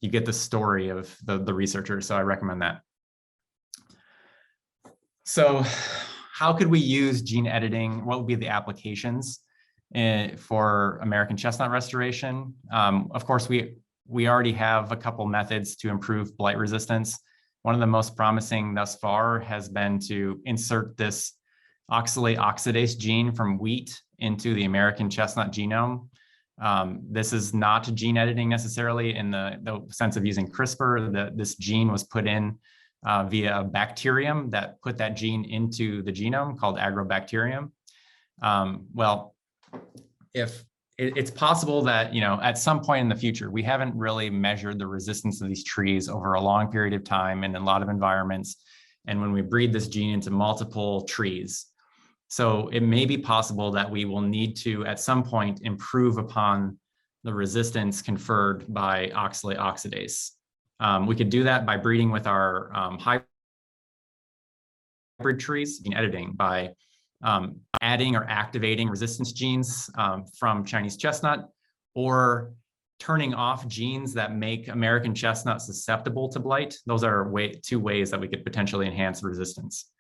You get the story of the researchers, so I recommend that. So how could we use gene editing? What would be the applications for American chestnut restoration? Of course, we already have a couple methods to improve blight resistance. One of the most promising thus far has been to insert this oxalate oxidase gene from wheat into the American chestnut genome. This is not gene editing necessarily in the sense of using CRISPR. This gene was put in via a bacterium that put that gene into the genome called agrobacterium. Well, if it's possible that, at some point in the future, we haven't really measured the resistance of these trees over a long period of time in a lot of environments. And when we breed this gene into multiple trees, so it may be possible that we will need to, at some point, improve upon the resistance conferred by oxalate oxidase. We could do that by breeding with our hybrid trees, gene editing, by adding or activating resistance genes from Chinese chestnut, or turning off genes that make American chestnut susceptible to blight. Those are two ways that we could potentially enhance resistance.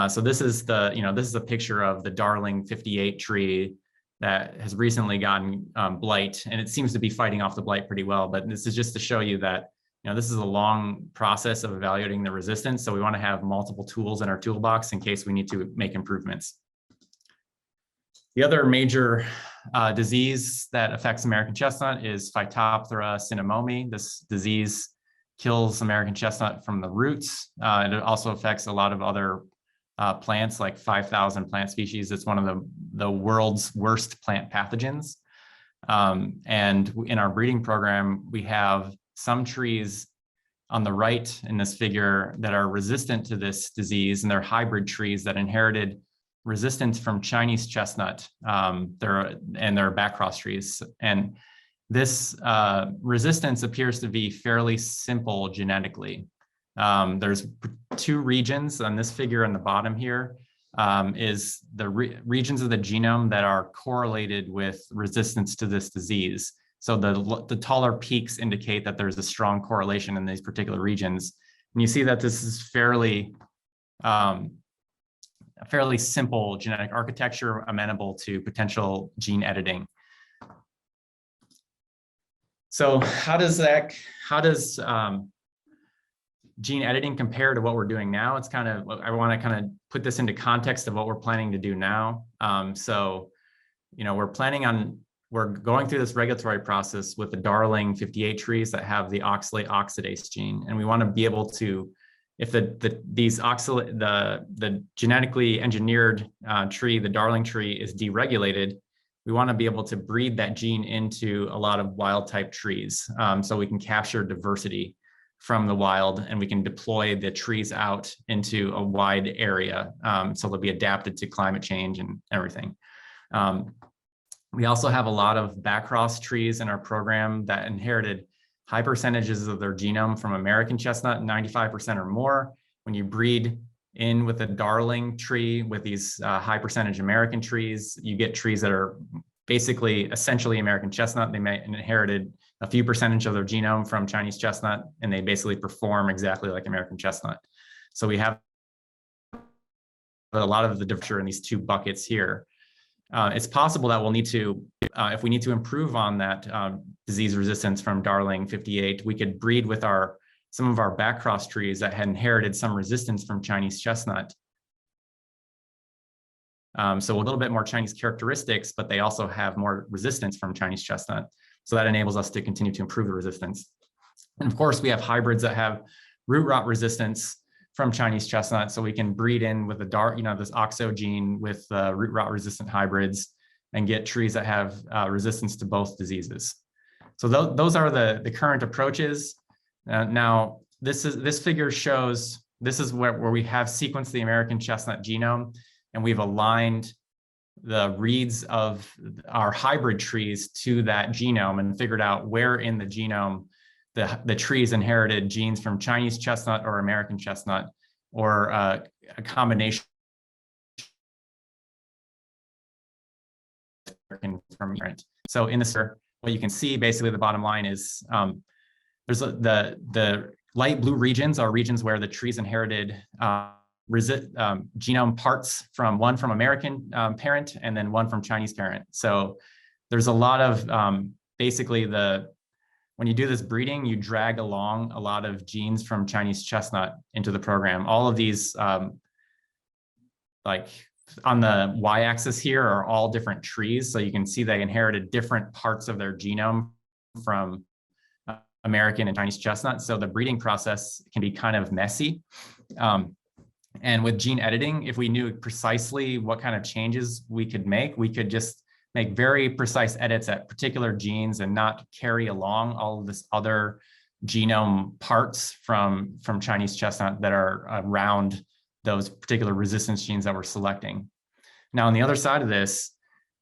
So this is this is a picture of the Darling 58 tree that has recently gotten blight, and it seems to be fighting off the blight pretty well. But this is just to show you that this is a long process of evaluating the resistance. So we want to have multiple tools in our toolbox in case we need to make improvements. The other major disease that affects American chestnut is Phytophthora Cinnamomi. This disease kills American chestnut from the roots. It also affects a lot of other plants, like 5,000 plant species. It's one of the world's worst plant pathogens. And in our breeding program, we have some trees on the right in this figure that are resistant to this disease, and they're hybrid trees that inherited resistance from Chinese chestnut. They're backcross trees. And this resistance appears to be fairly simple genetically. There's two regions on this figure on the bottom here, is the regions of the genome that are correlated with resistance to this disease. So the taller peaks indicate that there's a strong correlation in these particular regions. And you see that this is a fairly simple genetic architecture amenable to potential gene editing. So how does gene editing compare to what we're doing now? It's I want to put this into context of what we're planning to do now. We're going through this regulatory process with the Darling 58 trees that have the oxalate oxidase gene. And we want to be able to, if the genetically engineered tree, the Darling tree, is deregulated, we want to be able to breed that gene into a lot of wild type trees, so we can capture diversity from the wild, and we can deploy the trees out into a wide area, so they'll be adapted to climate change and everything. We also have a lot of backcross trees in our program that inherited high percentages of their genome from American chestnut, 95% or more. When you breed in with a Darling tree with these high percentage American trees, you get trees that are basically essentially American chestnut. They may inherited a few percentage of their genome from Chinese chestnut, and they basically perform exactly like American chestnut. So we have a lot of the difference in these two buckets here. It's possible that we'll need to, if we need to improve on that disease resistance from Darling 58, we could breed with some of our backcross trees that had inherited some resistance from Chinese chestnut. So a little bit more Chinese characteristics, but they also have more resistance from Chinese chestnut. So that enables us to continue to improve the resistance. And of course, we have hybrids that have root rot resistance from Chinese chestnut. So we can breed in with this OXO gene with root rot resistant hybrids and get trees that have resistance to both diseases. So those are the current approaches. Now, this figure shows, this is where we have sequenced the American chestnut genome, and we've aligned the reads of our hybrid trees to that genome and figured out where in the genome the trees inherited genes from Chinese chestnut or American chestnut, or a combination from different. So in this, what you can see, basically the bottom line is there's the light blue regions are regions where the trees inherited genome parts from one from American parent and then one from Chinese parent. So there's a lot of basically when you do this breeding, you drag along a lot of genes from Chinese chestnut into the program. All of these, like on the y-axis here, are all different trees. So you can see they inherited different parts of their genome from American and Chinese chestnut. So the breeding process can be kind of messy. And with gene editing, if we knew precisely what kind of changes we could make, we could just make very precise edits at particular genes and not carry along all of this other genome parts from Chinese chestnut that are around those particular resistance genes that we're selecting. Now, on the other side of this,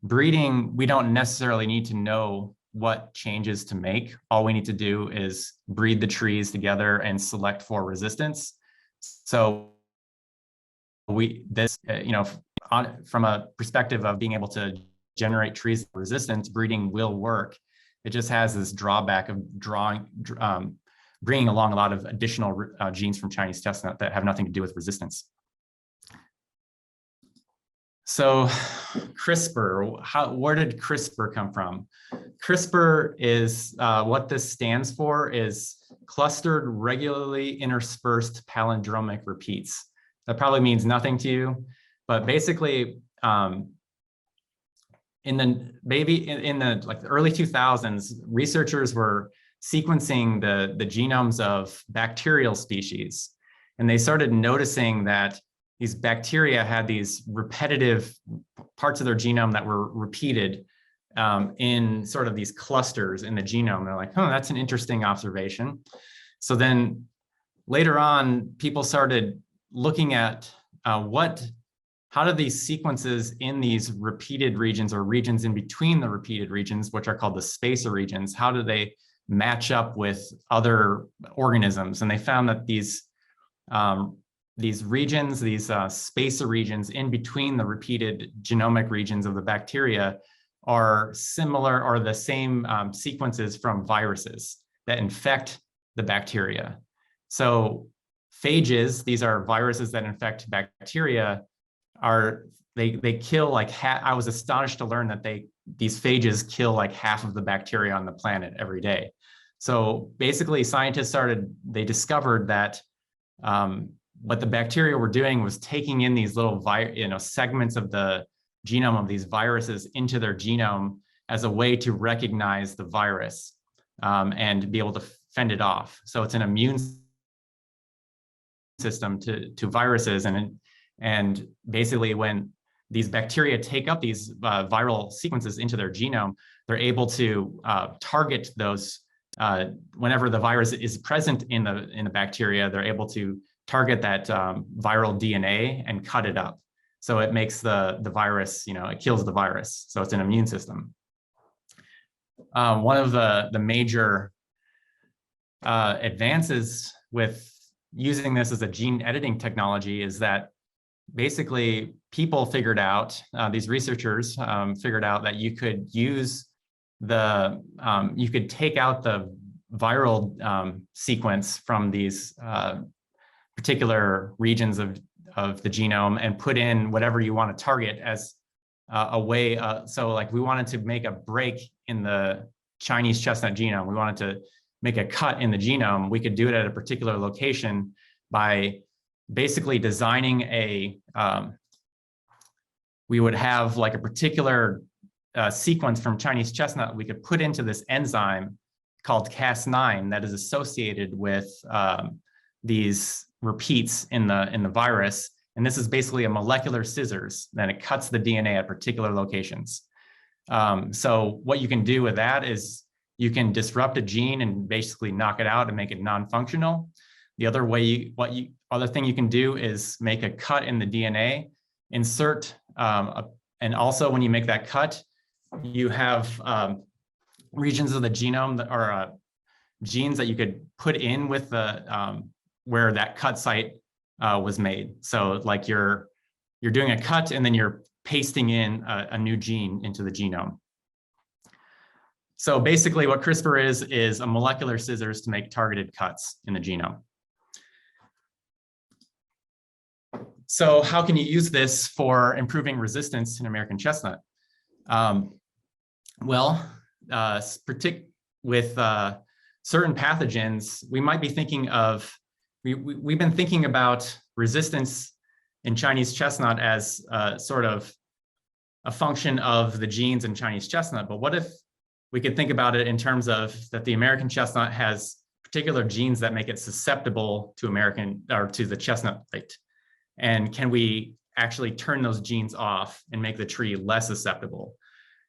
breeding, we don't necessarily need to know what changes to make. All we need to do is breed the trees together and select for resistance. So from a perspective of being able to generate trees for resistance, breeding will work. It just has this drawback of bringing along a lot of additional genes from Chinese chestnut that have nothing to do with resistance. So CRISPR, where did CRISPR come from? CRISPR is, what this stands for is clustered regularly interspersed palindromic repeats. That probably means nothing to you, but basically, in the early 2000s, researchers were sequencing the genomes of bacterial species, and they started noticing that these bacteria had these repetitive parts of their genome that were repeated in sort of these clusters in the genome. They're like, oh, that's an interesting observation. So then later on, people started looking at how do these sequences in these repeated regions or regions in between the repeated regions, which are called the spacer regions, how do they match up with other organisms? And they found that these regions, these spacer regions in between the repeated genomic regions of the bacteria are similar or the same sequences from viruses that infect the bacteria. So phages, these are viruses that infect bacteria, they kill like half. I was astonished to learn that these phages kill like half of the bacteria on the planet every day. So basically scientists they discovered that what the bacteria were doing was taking in these little segments of the genome of these viruses into their genome as a way to recognize the virus and be able to fend it off. So it's an immune system to viruses, and basically when these bacteria take up these viral sequences into their genome, they're able to target those whenever the virus is present in the bacteria. They're able to target that viral DNA and cut it up. So it makes the virus, it kills the virus. So it's an immune system. One of the major advances with using this as a gene editing technology is that basically people figured out, these researchers figured out that you could use you could take out the viral sequence from these particular regions of the genome and put in whatever you want to target as a way. So like we wanted to make a break in the Chinese chestnut genome. We wanted to make a cut in the genome. We could do it at a particular location by basically designing we would have like a particular sequence from Chinese chestnut we could put into this enzyme called Cas9 that is associated with these repeats in the virus. And this is basically a molecular scissors, then it cuts the DNA at particular locations. So what you can do with that is you can disrupt a gene and basically knock it out and make it non-functional. The other way, other thing you can do is make a cut in the DNA, insert, and also when you make that cut, you have regions of the genome that are genes that you could put in with the where that cut site was made. So like you're doing a cut and then you're pasting in a new gene into the genome. So basically what CRISPR is a molecular scissors to make targeted cuts in the genome. So how can you use this for improving resistance in American chestnut? With certain pathogens, we might be thinking of, we've been thinking about resistance in Chinese chestnut as sort of a function of the genes in Chinese chestnut. But what if we could think about it in terms of that the American chestnut has particular genes that make it susceptible to the chestnut blight? And can we actually turn those genes off and make the tree less susceptible?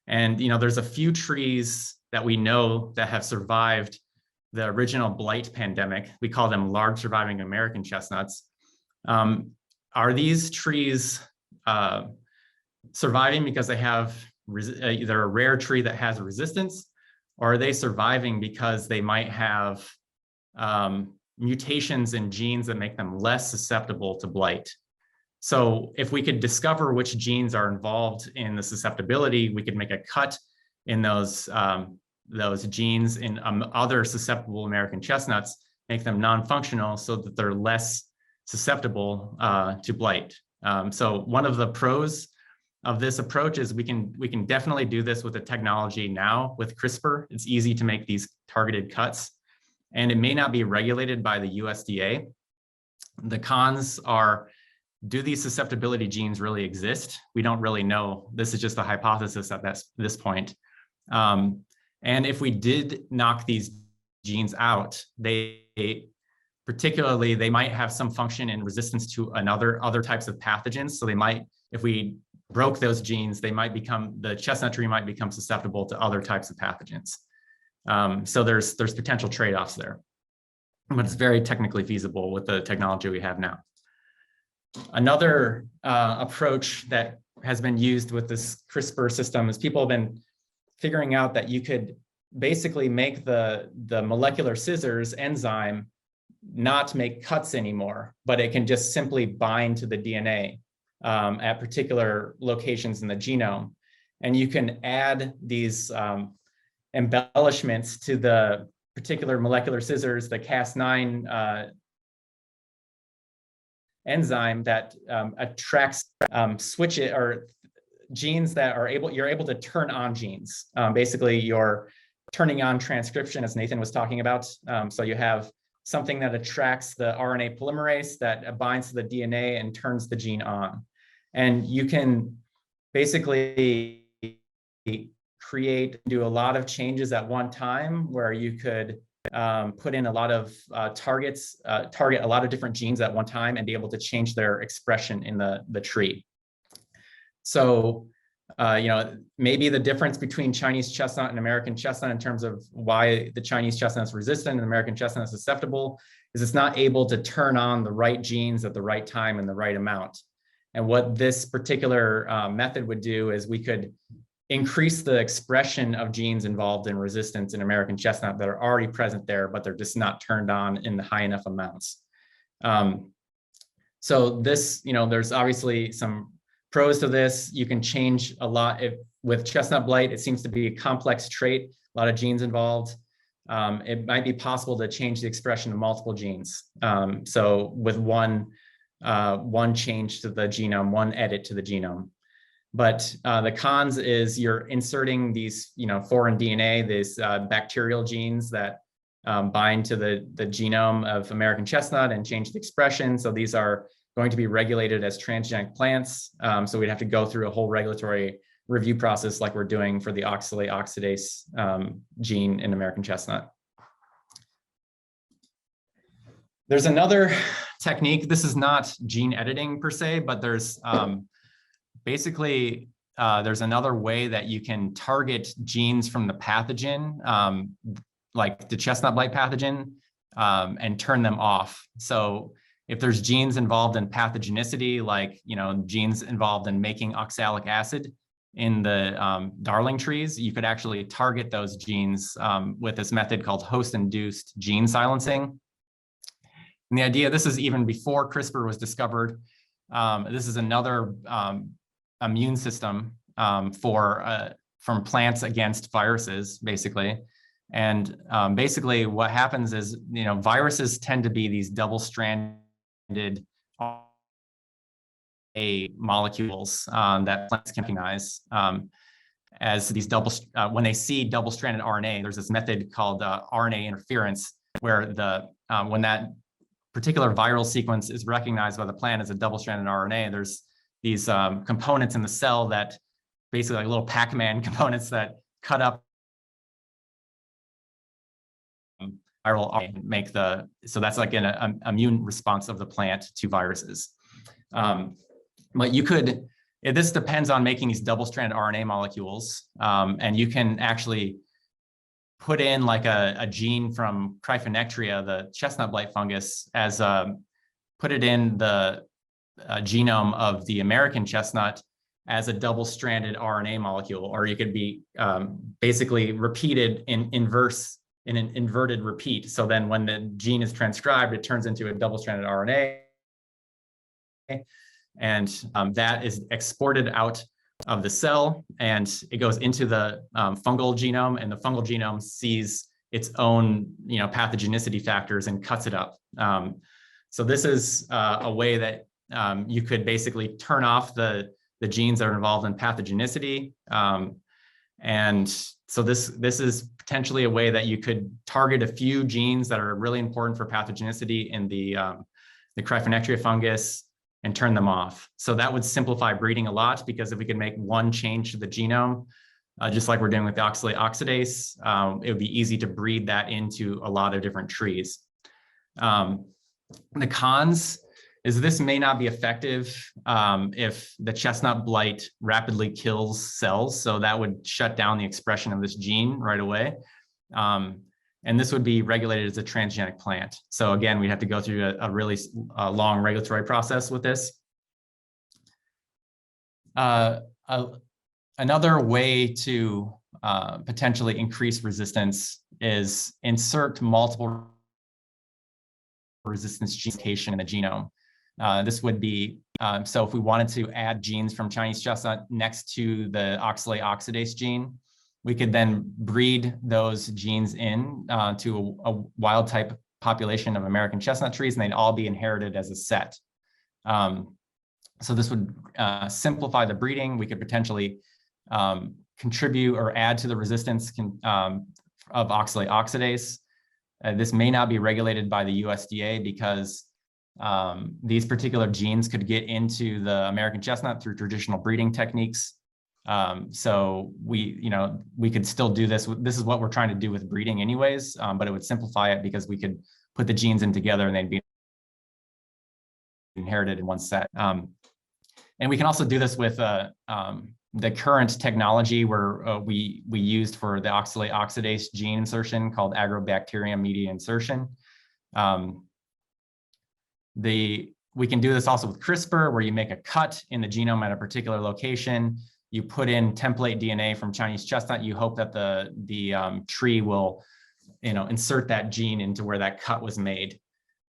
And there's a few trees that we know that have survived the original blight pandemic. We call them large surviving American chestnuts. Are these trees surviving because they have either a rare tree that has resistance, or are they surviving because they might have mutations in genes that make them less susceptible to blight? So if we could discover which genes are involved in the susceptibility, we could make a cut in those genes in other susceptible American chestnuts, make them non-functional so that they're less susceptible to blight. So one of the pros of this approach is we can definitely do this with the technology now with CRISPR. It's easy to make these targeted cuts, and it may not be regulated by the USDA. The cons are, do these susceptibility genes really exist? We don't really know. This is just a hypothesis at this point. And if we did knock these genes out, they might have some function in resistance to other types of pathogens. So they might, if we broke those genes, the chestnut tree might become susceptible to other types of pathogens. So there's potential trade-offs there, but it's very technically feasible with the technology we have now. Another approach that has been used with this CRISPR system is people have been figuring out that you could basically make the molecular scissors enzyme not make cuts anymore, but it can just simply bind to the DNA at particular locations in the genome. And you can add these embellishments to the particular molecular scissors, the Cas9 enzyme that attracts genes that are you're able to turn on genes. Basically, you're turning on transcription, as Nathan was talking about. So you have something that attracts the RNA polymerase that binds to the DNA and turns the gene on. And you can basically do a lot of changes at one time, where you could put in a lot of target a lot of different genes at one time and be able to change their expression in the tree. So, maybe the difference between Chinese chestnut and American chestnut in terms of why the Chinese chestnut is resistant and the American chestnut is susceptible is it's not able to turn on the right genes at the right time and the right amount. And what this particular method would do is we could increase the expression of genes involved in resistance in American chestnut that are already present there, but they're just not turned on in the high enough amounts. So this, there's obviously some pros to this. You can change a lot. With chestnut blight, it seems to be a complex trait, a lot of genes involved. It might be possible to change the expression of multiple genes. So with one change to the genome, one edit to the genome. But the cons is you're inserting these, foreign DNA, these bacterial genes that bind to the genome of American chestnut and change the expression. So these are going to be regulated as transgenic plants. So we'd have to go through a whole regulatory review process like we're doing for the oxalate oxidase gene in American chestnut. There's another technique. This is not gene editing per se, but there's basically, there's another way that you can target genes from the pathogen, like the chestnut blight pathogen, and turn them off. So if there's genes involved in pathogenicity, like genes involved in making oxalic acid in the darling trees, you could actually target those genes with this method called host-induced gene silencing. And the idea, this is even before CRISPR was discovered. This is another immune system from plants against viruses, basically. And basically what happens is, viruses tend to be these double-stranded molecules that plants can recognize as these when they see double-stranded RNA. There's this method called RNA interference, where when that particular viral sequence is recognized by the plant as a double-stranded RNA, there's these components in the cell that basically like little Pac-Man components that cut up viral RNA, so that's like an immune response of the plant to viruses. But this depends on making these double-stranded RNA molecules, and you can actually put in like a gene from Cryphonectria, the chestnut blight fungus, put it in the genome of the American chestnut as a double-stranded RNA molecule, or you could be basically repeated in an inverted repeat. So then when the gene is transcribed, it turns into a double-stranded RNA, and that is exported out of the cell, and it goes into the fungal genome, and the fungal genome sees its own pathogenicity factors and cuts it up. So this is a way that you could basically turn off the genes that are involved in pathogenicity. And so this is potentially a way that you could target a few genes that are really important for pathogenicity in the Cryphonectria fungus and turn them off. So that would simplify breeding a lot, because if we could make one change to the genome, just like we're doing with the oxalate oxidase, it would be easy to breed that into a lot of different trees. The cons is this may not be effective if the chestnut blight rapidly kills cells. So that would shut down the expression of this gene right away. And this would be regulated as a transgenic plant. So again, we'd have to go through a really long regulatory process with this. Another way to potentially increase resistance is insert multiple resistance gene mutation in the genome. This would be, so if we wanted to add genes from Chinese chestnut next to the oxalate oxidase gene, we could then breed those genes in to a wild type population of American chestnut trees, and they'd all be inherited as a set. So this would simplify the breeding. We could potentially contribute or add to the resistance of oxalate oxidase. This may not be regulated by the USDA because these particular genes could get into the American chestnut through traditional breeding techniques. So we could still do this. This is what we're trying to do with breeding anyways, but it would simplify it because we could put the genes in together and they'd be inherited in one set. And we can also do this with the current technology where we used for the oxalate oxidase gene insertion called agrobacterium media insertion. We can do this also with CRISPR, where you make a cut in the genome at a particular location. You put in template DNA from Chinese chestnut. You hope that the tree will, insert that gene into where that cut was made.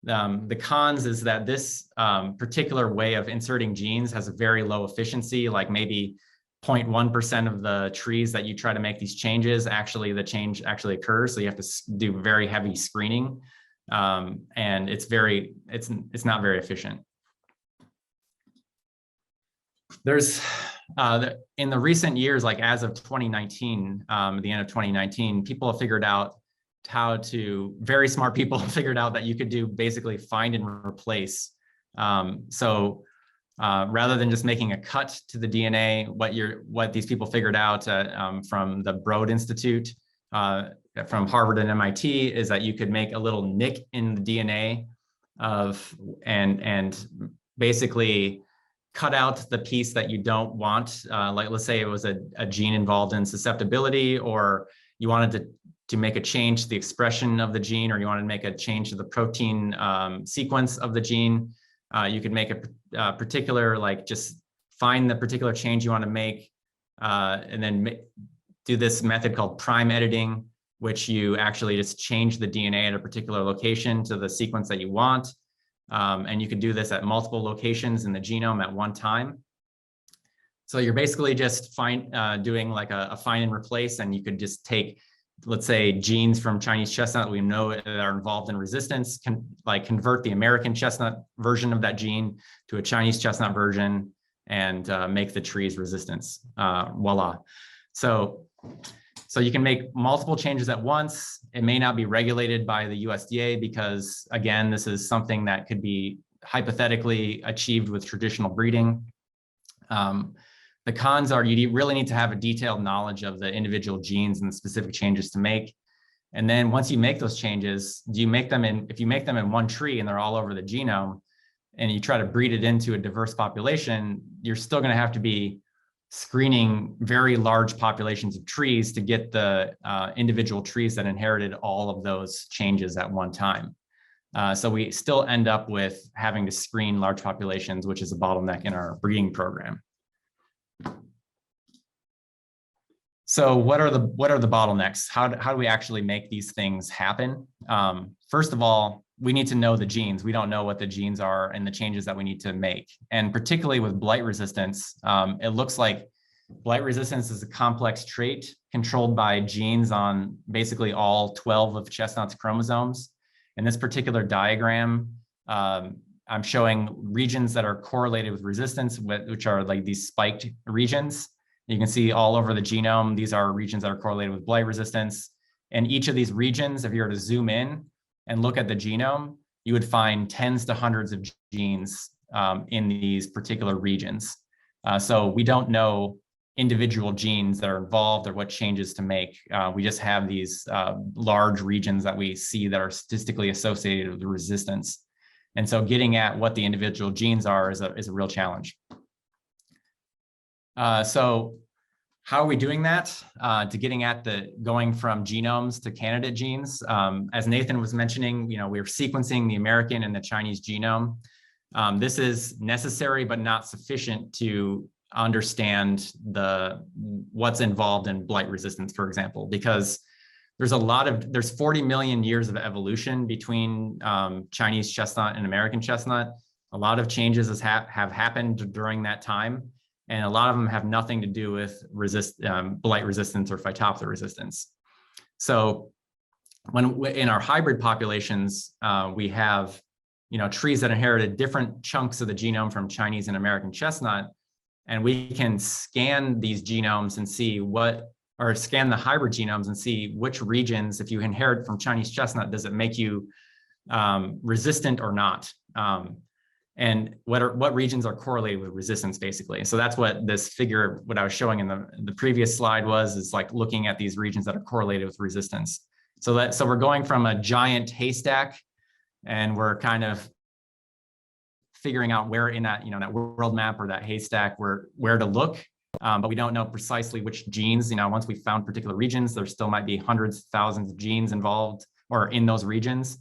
The cons is that this particular way of inserting genes has a very low efficiency, like maybe 0.1% of the trees that you try to make these changes, the change actually occurs. So you have to do very heavy screening, and it's not very efficient. There's in the recent years, like as of 2019, the end of 2019, people have figured out very smart people figured out that you could do basically find and replace. So rather than just making a cut to the DNA, what these people figured out from the Broad Institute, from Harvard and MIT, is that you could make a little nick in the DNA and basically cut out the piece that you don't want. Like let's say it was a gene involved in susceptibility, or you wanted to make a change to the expression of the gene, or you wanted to make a change to the protein sequence of the gene. You could make a particular, just find the particular change you want to make, and then do this method called prime editing, which you actually just change the DNA at a particular location to the sequence that you want. And you could do this at multiple locations in the genome at one time. So you're basically just doing like a find and replace, and you could just take let's say, genes from Chinese chestnut we know that are involved in resistance, can like convert the American chestnut version of that gene to a Chinese chestnut version and make the trees resistance. Voila. So you can make multiple changes at once. It may not be regulated by the USDA because, again, this is something that could be hypothetically achieved with traditional breeding. The cons are you really need to have a detailed knowledge of the individual genes and the specific changes to make. And then once you make those changes, if you make them in one tree and they're all over the genome and you try to breed it into a diverse population, you're still going to have to be screening very large populations of trees to get the individual trees that inherited all of those changes at one time. So we still end up with having to screen large populations, which is a bottleneck in our breeding program. So what are the bottlenecks? How do we actually make these things happen? First of all, we need to know the genes. We don't know what the genes are and the changes that we need to make. And particularly with blight resistance, it looks like blight resistance is a complex trait controlled by genes on basically all 12 of chestnut's chromosomes. In this particular diagram, I'm showing regions that are correlated with resistance, which are like these spiked regions. You can see all over the genome, these are regions that are correlated with blight resistance. And each of these regions, if you were to zoom in and look at the genome, you would find tens to hundreds of genes in these particular regions. So we don't know individual genes that are involved or what changes to make. We just have these large regions that we see that are statistically associated with the resistance. And so getting at what the individual genes are is a real challenge. So how are we doing that? To getting at going from genomes to candidate genes? As Nathan was mentioning, we're sequencing the American and the Chinese genome. This is necessary, but not sufficient to understand what's involved in blight resistance, for example, because there's 40 million years of evolution between Chinese chestnut and American chestnut. A lot of changes have happened during that time, and a lot of them have nothing to do with blight resistance or Phytophthora resistance. So in our hybrid populations, we have trees that inherited different chunks of the genome from Chinese and American chestnut, and we can scan these genomes and see scan the hybrid genomes and see which regions, if you inherit from Chinese chestnut, does it make you resistant or not? And what regions are correlated with resistance, basically. So that's what this figure, what I was showing in the previous slide is like looking at these regions that are correlated with resistance. So we're going from a giant haystack, and we're kind of figuring out where in that, that world map or that haystack where to look. But we don't know precisely which genes, once we found particular regions, there still might be hundreds of thousands of genes involved or in those regions.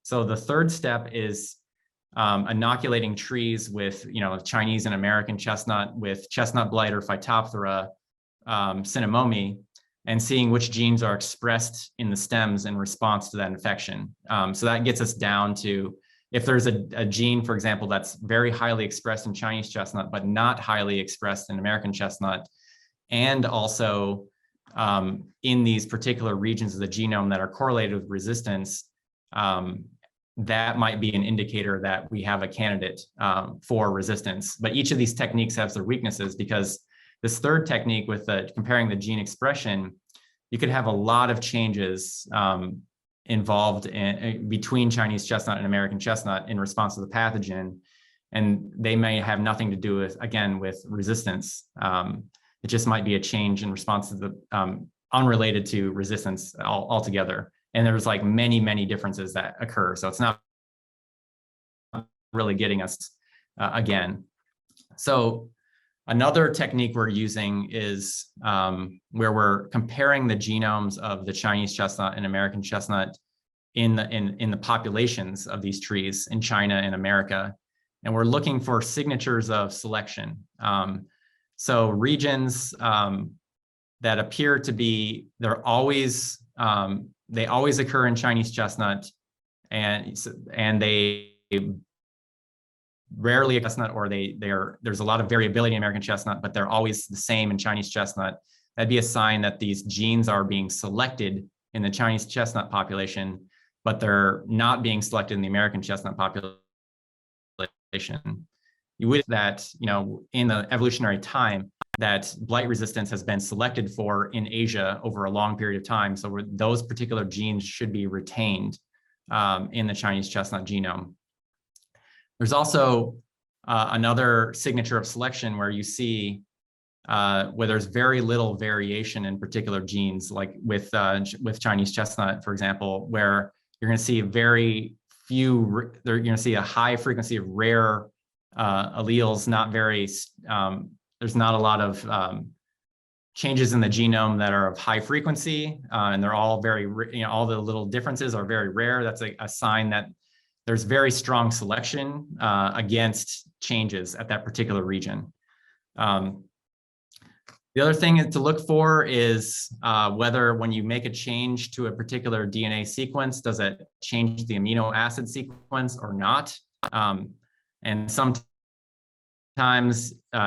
So the third step is inoculating trees with, Chinese and American chestnut with chestnut blight or Phytophthora Cinnamomi, and seeing which genes are expressed in the stems in response to that infection. So that gets us down to, if there's a gene, for example, that's very highly expressed in Chinese chestnut, but not highly expressed in American chestnut, and also in these particular regions of the genome that are correlated with resistance, that might be an indicator that we have a candidate for resistance. But each of these techniques has their weaknesses, because this third technique with comparing the gene expression, you could have a lot of changes involved between Chinese chestnut and American chestnut in response to the pathogen, and they may have nothing to do with resistance. It just might be a change in response to the unrelated to resistance altogether. And there's like many differences that occur. So it's not really getting us again. So another technique we're using is where we're comparing the genomes of the Chinese chestnut and American chestnut in the populations of these trees in China and America. And we're looking for signatures of selection. So regions that appear to be, they always occur in Chinese chestnut, and they rarely chestnut, or there's a lot of variability in American chestnut, but they're always the same in Chinese chestnut. That'd be a sign that these genes are being selected in the Chinese chestnut population, but they're not being selected in the American chestnut population. You would that, in the evolutionary time, that blight resistance has been selected for in Asia over a long period of time. So those particular genes should be retained in the Chinese chestnut genome. There's also another signature of selection where you see where there's very little variation in particular genes, like with Chinese chestnut, for example, where you're going to see very few, you're going to see a high frequency of rare alleles, not very, there's not a lot of changes in the genome that are of high frequency, and they're all very, all the little differences are very rare. That's a sign that there's very strong selection against changes at that particular region. The other thing to look for is whether when you make a change to a particular DNA sequence, does it change the amino acid sequence or not? And sometimes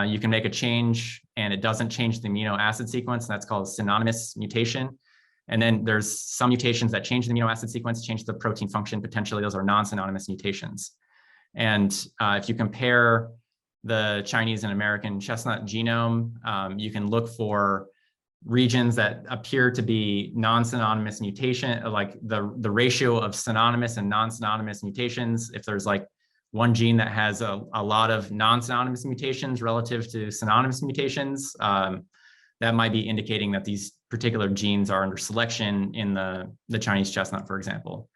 you can make a change and it doesn't change the amino acid sequence. That's called a synonymous mutation. And then there's some mutations that change the amino acid sequence, change the protein function. Potentially, those are non-synonymous mutations. And if you compare the Chinese and American chestnut genome, you can look for regions that appear to be non-synonymous mutation, like the ratio of synonymous and non-synonymous mutations. If there's like one gene that has a lot of non-synonymous mutations relative to synonymous mutations, that might be indicating that these particular genes are under selection in the Chinese chestnut, for example.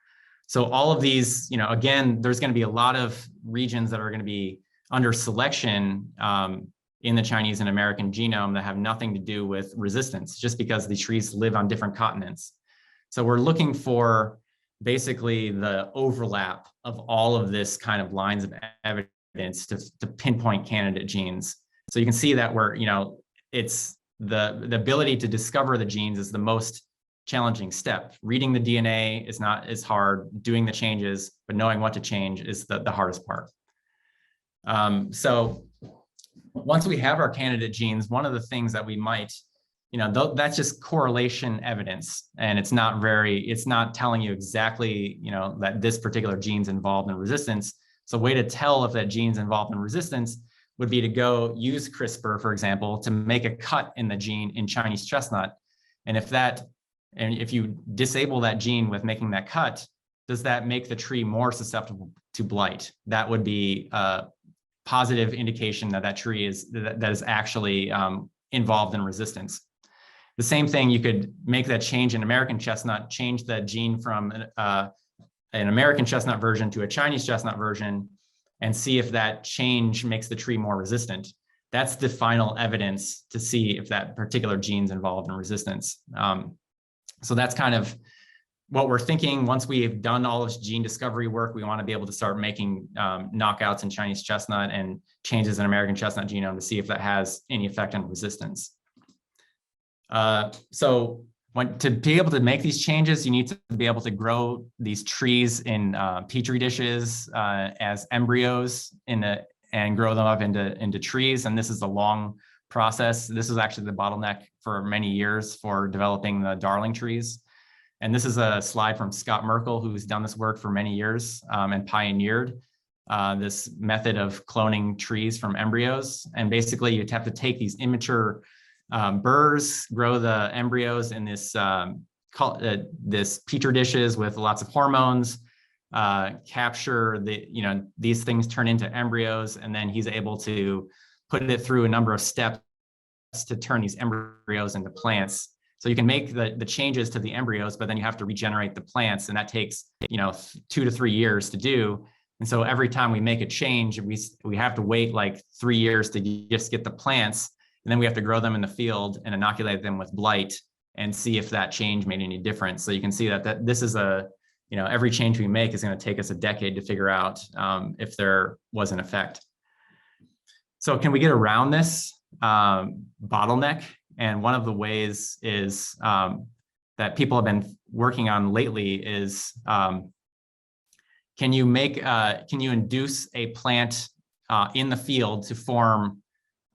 So all of these, again, there's going to be a lot of regions that are going to be under selection in the Chinese and American genome that have nothing to do with resistance, just because the trees live on different continents. So we're looking for basically the overlap of all of this kind of lines of evidence to pinpoint candidate genes. So you can see that it's the ability to discover the genes is the most challenging step. Reading the DNA is not as hard, doing the changes, but knowing what to change is the hardest part. So once we have our candidate genes, one of the things that we might, that's just correlation evidence, and it's not telling you exactly, that this particular gene's involved in resistance. So a way to tell if that gene's involved in resistance would be to go use CRISPR, for example, to make a cut in the gene in Chinese chestnut. And if you disable that gene with making that cut, does that make the tree more susceptible to blight? That would be a positive indication that that tree is actually involved in resistance. The same thing, you could make that change in American chestnut, change that gene from an American chestnut version to a Chinese chestnut version, and see if that change makes the tree more resistant. That's the final evidence to see if that particular gene's involved in resistance. So that's kind of what we're thinking. Once we've done all this gene discovery work, we want to be able to start making knockouts in Chinese chestnut and changes in American chestnut genome to see if that has any effect on resistance. So to be able to make these changes, you need to be able to grow these trees in petri dishes as embryos and grow them up into trees. And this is a long process. This is actually the bottleneck for many years for developing the darling trees. And this is a slide from Scott Merkel, who's done this work for many years and pioneered this method of cloning trees from embryos. And basically, you'd have to take these immature burrs, grow the embryos in this petri dishes with lots of hormones, capture these things turn into embryos, and then he's able to put it through a number of steps to turn these embryos into plants. So you can make the changes to the embryos, but then you have to regenerate the plants, and that takes 2 to 3 years to do. And so every time we make a change, we have to wait like 3 years to just get the plants, and then we have to grow them in the field and inoculate them with blight and see if that change made any difference. So you can see that this is every change we make is going to take us a decade to figure out if there was an effect. So can we get around this bottleneck? And one of the ways is that people have been working on lately is can you induce a plant in the field to form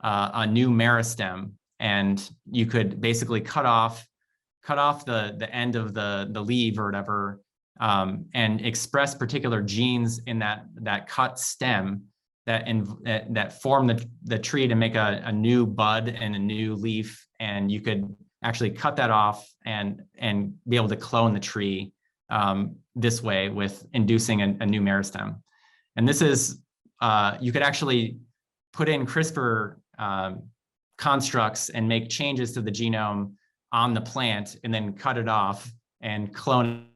a new meristem, and you could basically cut off cut off the end of the leaf or whatever, and express particular genes in that cut stem that form the tree to make a new bud and a new leaf, and you could actually cut that off and be able to clone the tree this way with inducing a new meristem. And this is, you could actually put in CRISPR constructs and make changes to the genome on the plant and then cut it off and clone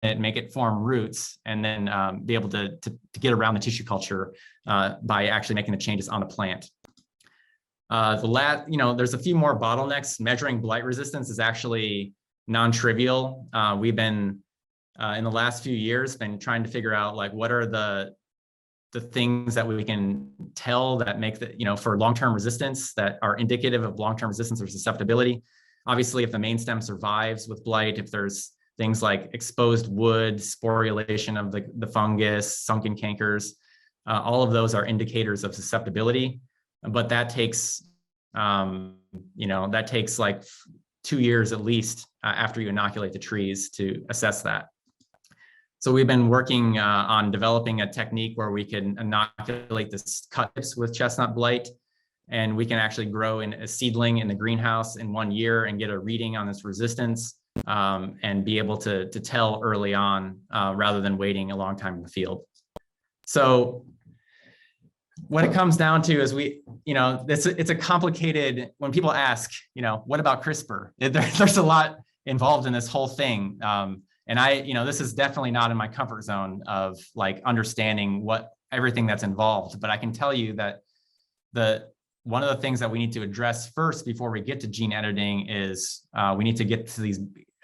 it, make it form roots, and then be able to get around the tissue culture by actually making the changes on the plant. There's a few more bottlenecks. Measuring blight resistance is actually non-trivial. We've been in the last few years been trying to figure out like what are the things that we can tell that make for long-term resistance that are indicative of long-term resistance or susceptibility. Obviously, if the main stem survives with blight, if there's things like exposed wood, sporulation of the fungus, sunken cankers, all of those are indicators of susceptibility. But that takes, that takes like 2 years at least after you inoculate the trees to assess that. So we've been working on developing a technique where we can inoculate the cut tips with chestnut blight, and we can actually grow in a seedling in the greenhouse in 1 year and get a reading on its resistance and be able to tell early on rather than waiting a long time in the field. So what it comes down to is it's a complicated, when people ask, what about CRISPR? There's a lot involved in this whole thing. And this is definitely not in my comfort zone of like understanding everything that's involved, but I can tell you that one of the things that we need to address first before we get to gene editing is we need to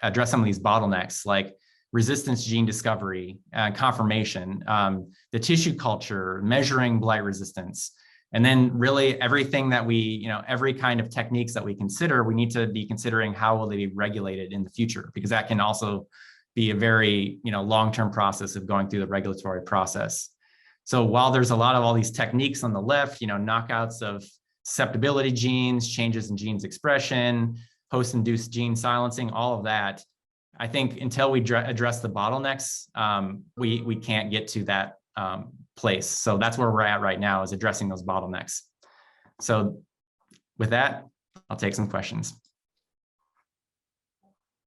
address some of these bottlenecks like resistance gene discovery, confirmation, the tissue culture, measuring blight resistance, and then really everything that every kind of techniques that we consider, we need to be considering how will they be regulated in the future, because that can also be a very long-term process of going through the regulatory process. So while there's a lot of all these techniques on the left, knockouts of susceptibility genes, changes in genes expression, host-induced gene silencing, all of that, I think until we address the bottlenecks, we can't get to that place. So that's where we're at right now, is addressing those bottlenecks. So with that, I'll take some questions.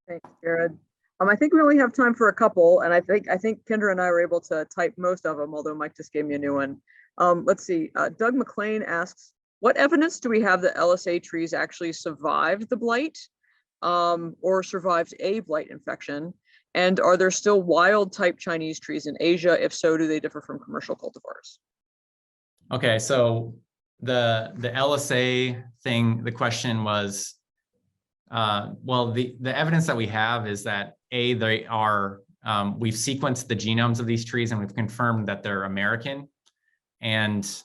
Thanks, Jared. I think we only have time for a couple, and I think Kendra and I were able to type most of them, although Mike just gave me a new one. Let's see. Doug McLean asks, what evidence do we have that LSA trees actually survived the blight or survived a blight infection? And are there still wild type Chinese trees in Asia? If so, do they differ from commercial cultivars? Okay, so the LSA thing, the question was, well, the evidence that we have is that they are, we've sequenced the genomes of these trees and we've confirmed that they're American, and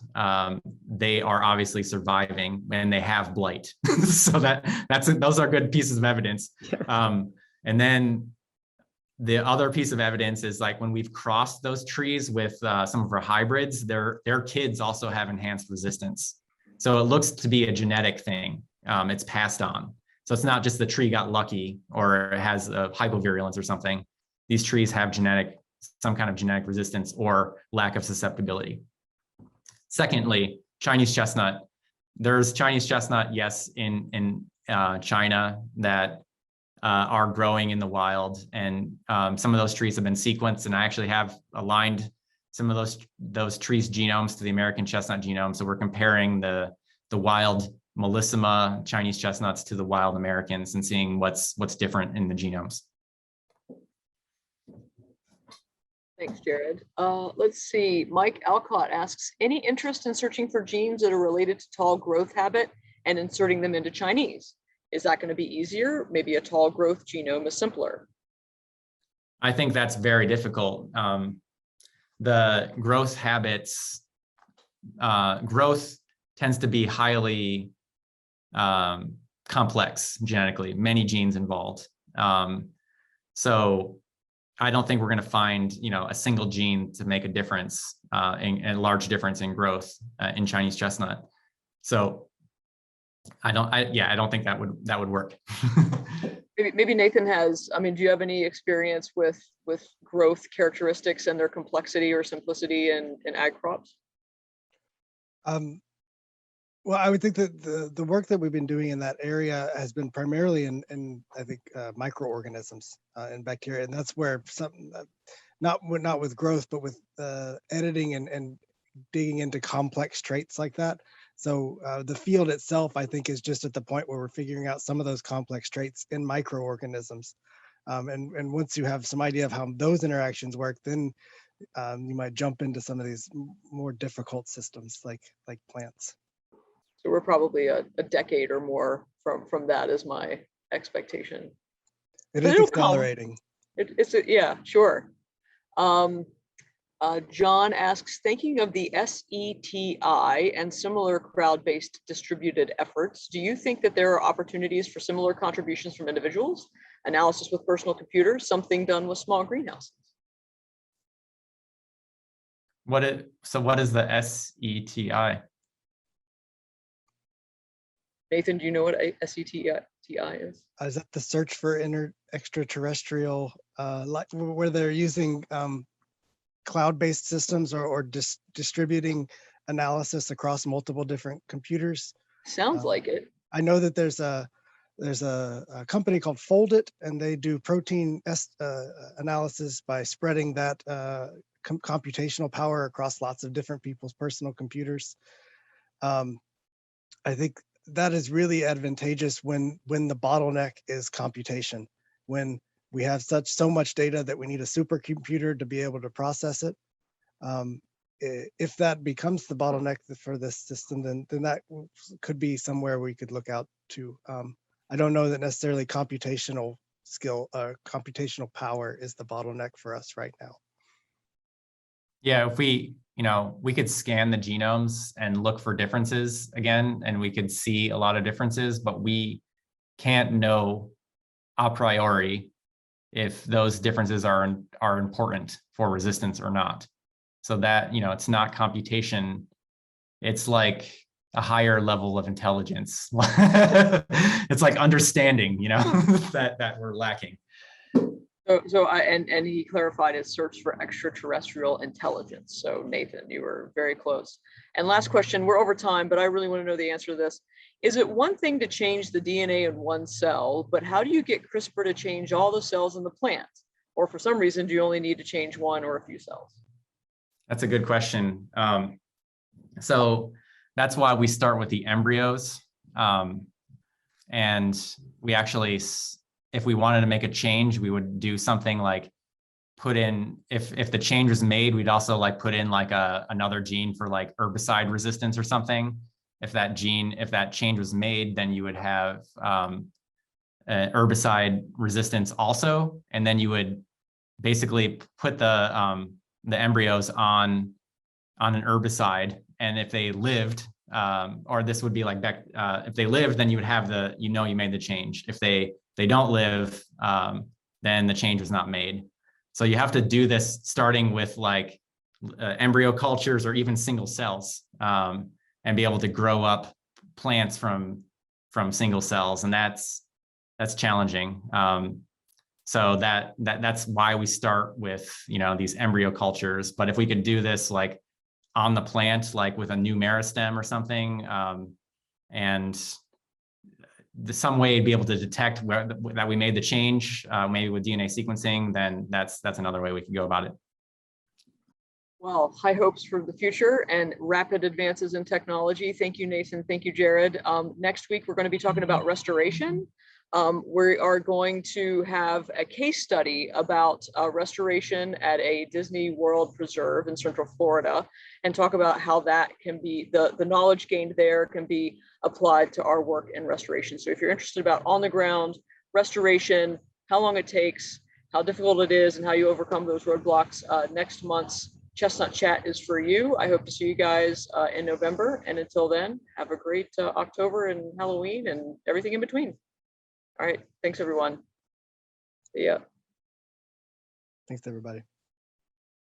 they are obviously surviving and they have blight. So those are good pieces of evidence. And then the other piece of evidence is like when we've crossed those trees with some of our hybrids, their kids also have enhanced resistance. So it looks to be a genetic thing. It's passed on. So it's not just the tree got lucky or it has a hypovirulence or something. These trees have some kind of genetic resistance or lack of susceptibility. Secondly, Chinese chestnut. There's Chinese chestnut, yes, in China that are growing in the wild, and some of those trees have been sequenced, and I actually have aligned some of those trees' genomes to the American chestnut genome. So we're comparing the wild Melissima Chinese chestnuts to the wild Americans and seeing what's different in the genomes. Thanks, Jared. Let's see. Mike Alcott asks, any interest in searching for genes that are related to tall growth habit and inserting them into Chinese? Is that going to be easier? Maybe a tall growth genome is simpler. I think that's very difficult. The growth habits, growth tends to be highly complex genetically, many genes involved. So I don't think we're going to find, a single gene to make a difference, a large difference in growth in Chinese chestnut. So I don't think that would work. Maybe Nathan has, I mean, do you have any experience with growth characteristics and their complexity or simplicity in ag crops? Well, I would think that the work that we've been doing in that area has been primarily in I think microorganisms and bacteria, and that's where some not with growth, but with editing and digging into complex traits like that. So the field itself, I think, is just at the point where we're figuring out some of those complex traits in microorganisms, and once you have some idea of how those interactions work, then you might jump into some of these more difficult systems like plants. So we're probably a decade or more from that is my expectation. It is accelerating. Yeah, sure. John asks, thinking of the SETI and similar crowd-based distributed efforts, do you think that there are opportunities for similar contributions from individuals? Analysis with personal computers, something done with small greenhouses? So what is the SETI? Nathan, do you know what a SETI is? Is that the search for extraterrestrial, where they're using cloud-based systems or distributing analysis across multiple different computers? Sounds like it. I know that there's a company called Foldit, and they do protein analysis by spreading that computational power across lots of different people's personal computers. I think that is really advantageous when the bottleneck is computation, when we have so much data that we need a supercomputer to be able to process it. If that becomes the bottleneck for this system, then that could be somewhere we could look out to. I don't know that necessarily computational skill or computational power is the bottleneck for us right now. Yeah, if we could scan the genomes and look for differences again, and we could see a lot of differences, but we can't know a priori if those differences are important for resistance or not. So that, it's not computation. It's like a higher level of intelligence. It's like understanding, that we're lacking. So and he clarified his search for extraterrestrial intelligence. So Nathan, you were very close. And last question, we're over time, but I really want to know the answer to this. Is it one thing to change the DNA in one cell, but how do you get CRISPR to change all the cells in the plant? Or for some reason, do you only need to change one or a few cells? That's a good question. So that's why we start with the embryos. And we actually, if we wanted to make a change, we would do something like put in, if the change was made, we'd also like put in like another gene for like herbicide resistance or something. If that change was made, then you would have herbicide resistance also. And then you would basically put the embryos on an herbicide. And if they lived, or this would be like back, if they lived, then you would have you made the change. If they don't live, then the change was not made. So you have to do this starting with like embryo cultures or even single cells, and be able to grow up plants from single cells, and that's challenging. So that's why we start with these embryo cultures. But if we could do this like on the plant, like with a new meristem or something, and some way to be able to detect that we made the change, maybe with DNA sequencing, then that's another way we can go about it. Well, high hopes for the future and rapid advances in technology. Thank you, Nathan. Thank you, Jared. Next week, we're going to be talking about restoration. We are going to have a case study about restoration at a Disney World Preserve in Central Florida, and talk about how that can be, the knowledge gained there can be applied to our work in restoration. So if you're interested about on the ground restoration, how long it takes, how difficult it is, and how you overcome those roadblocks, next month's Chestnut Chat is for you. I hope to see you guys in November. And until then, have a great October and Halloween and everything in between. All right. Thanks, everyone. See ya. Thanks, everybody.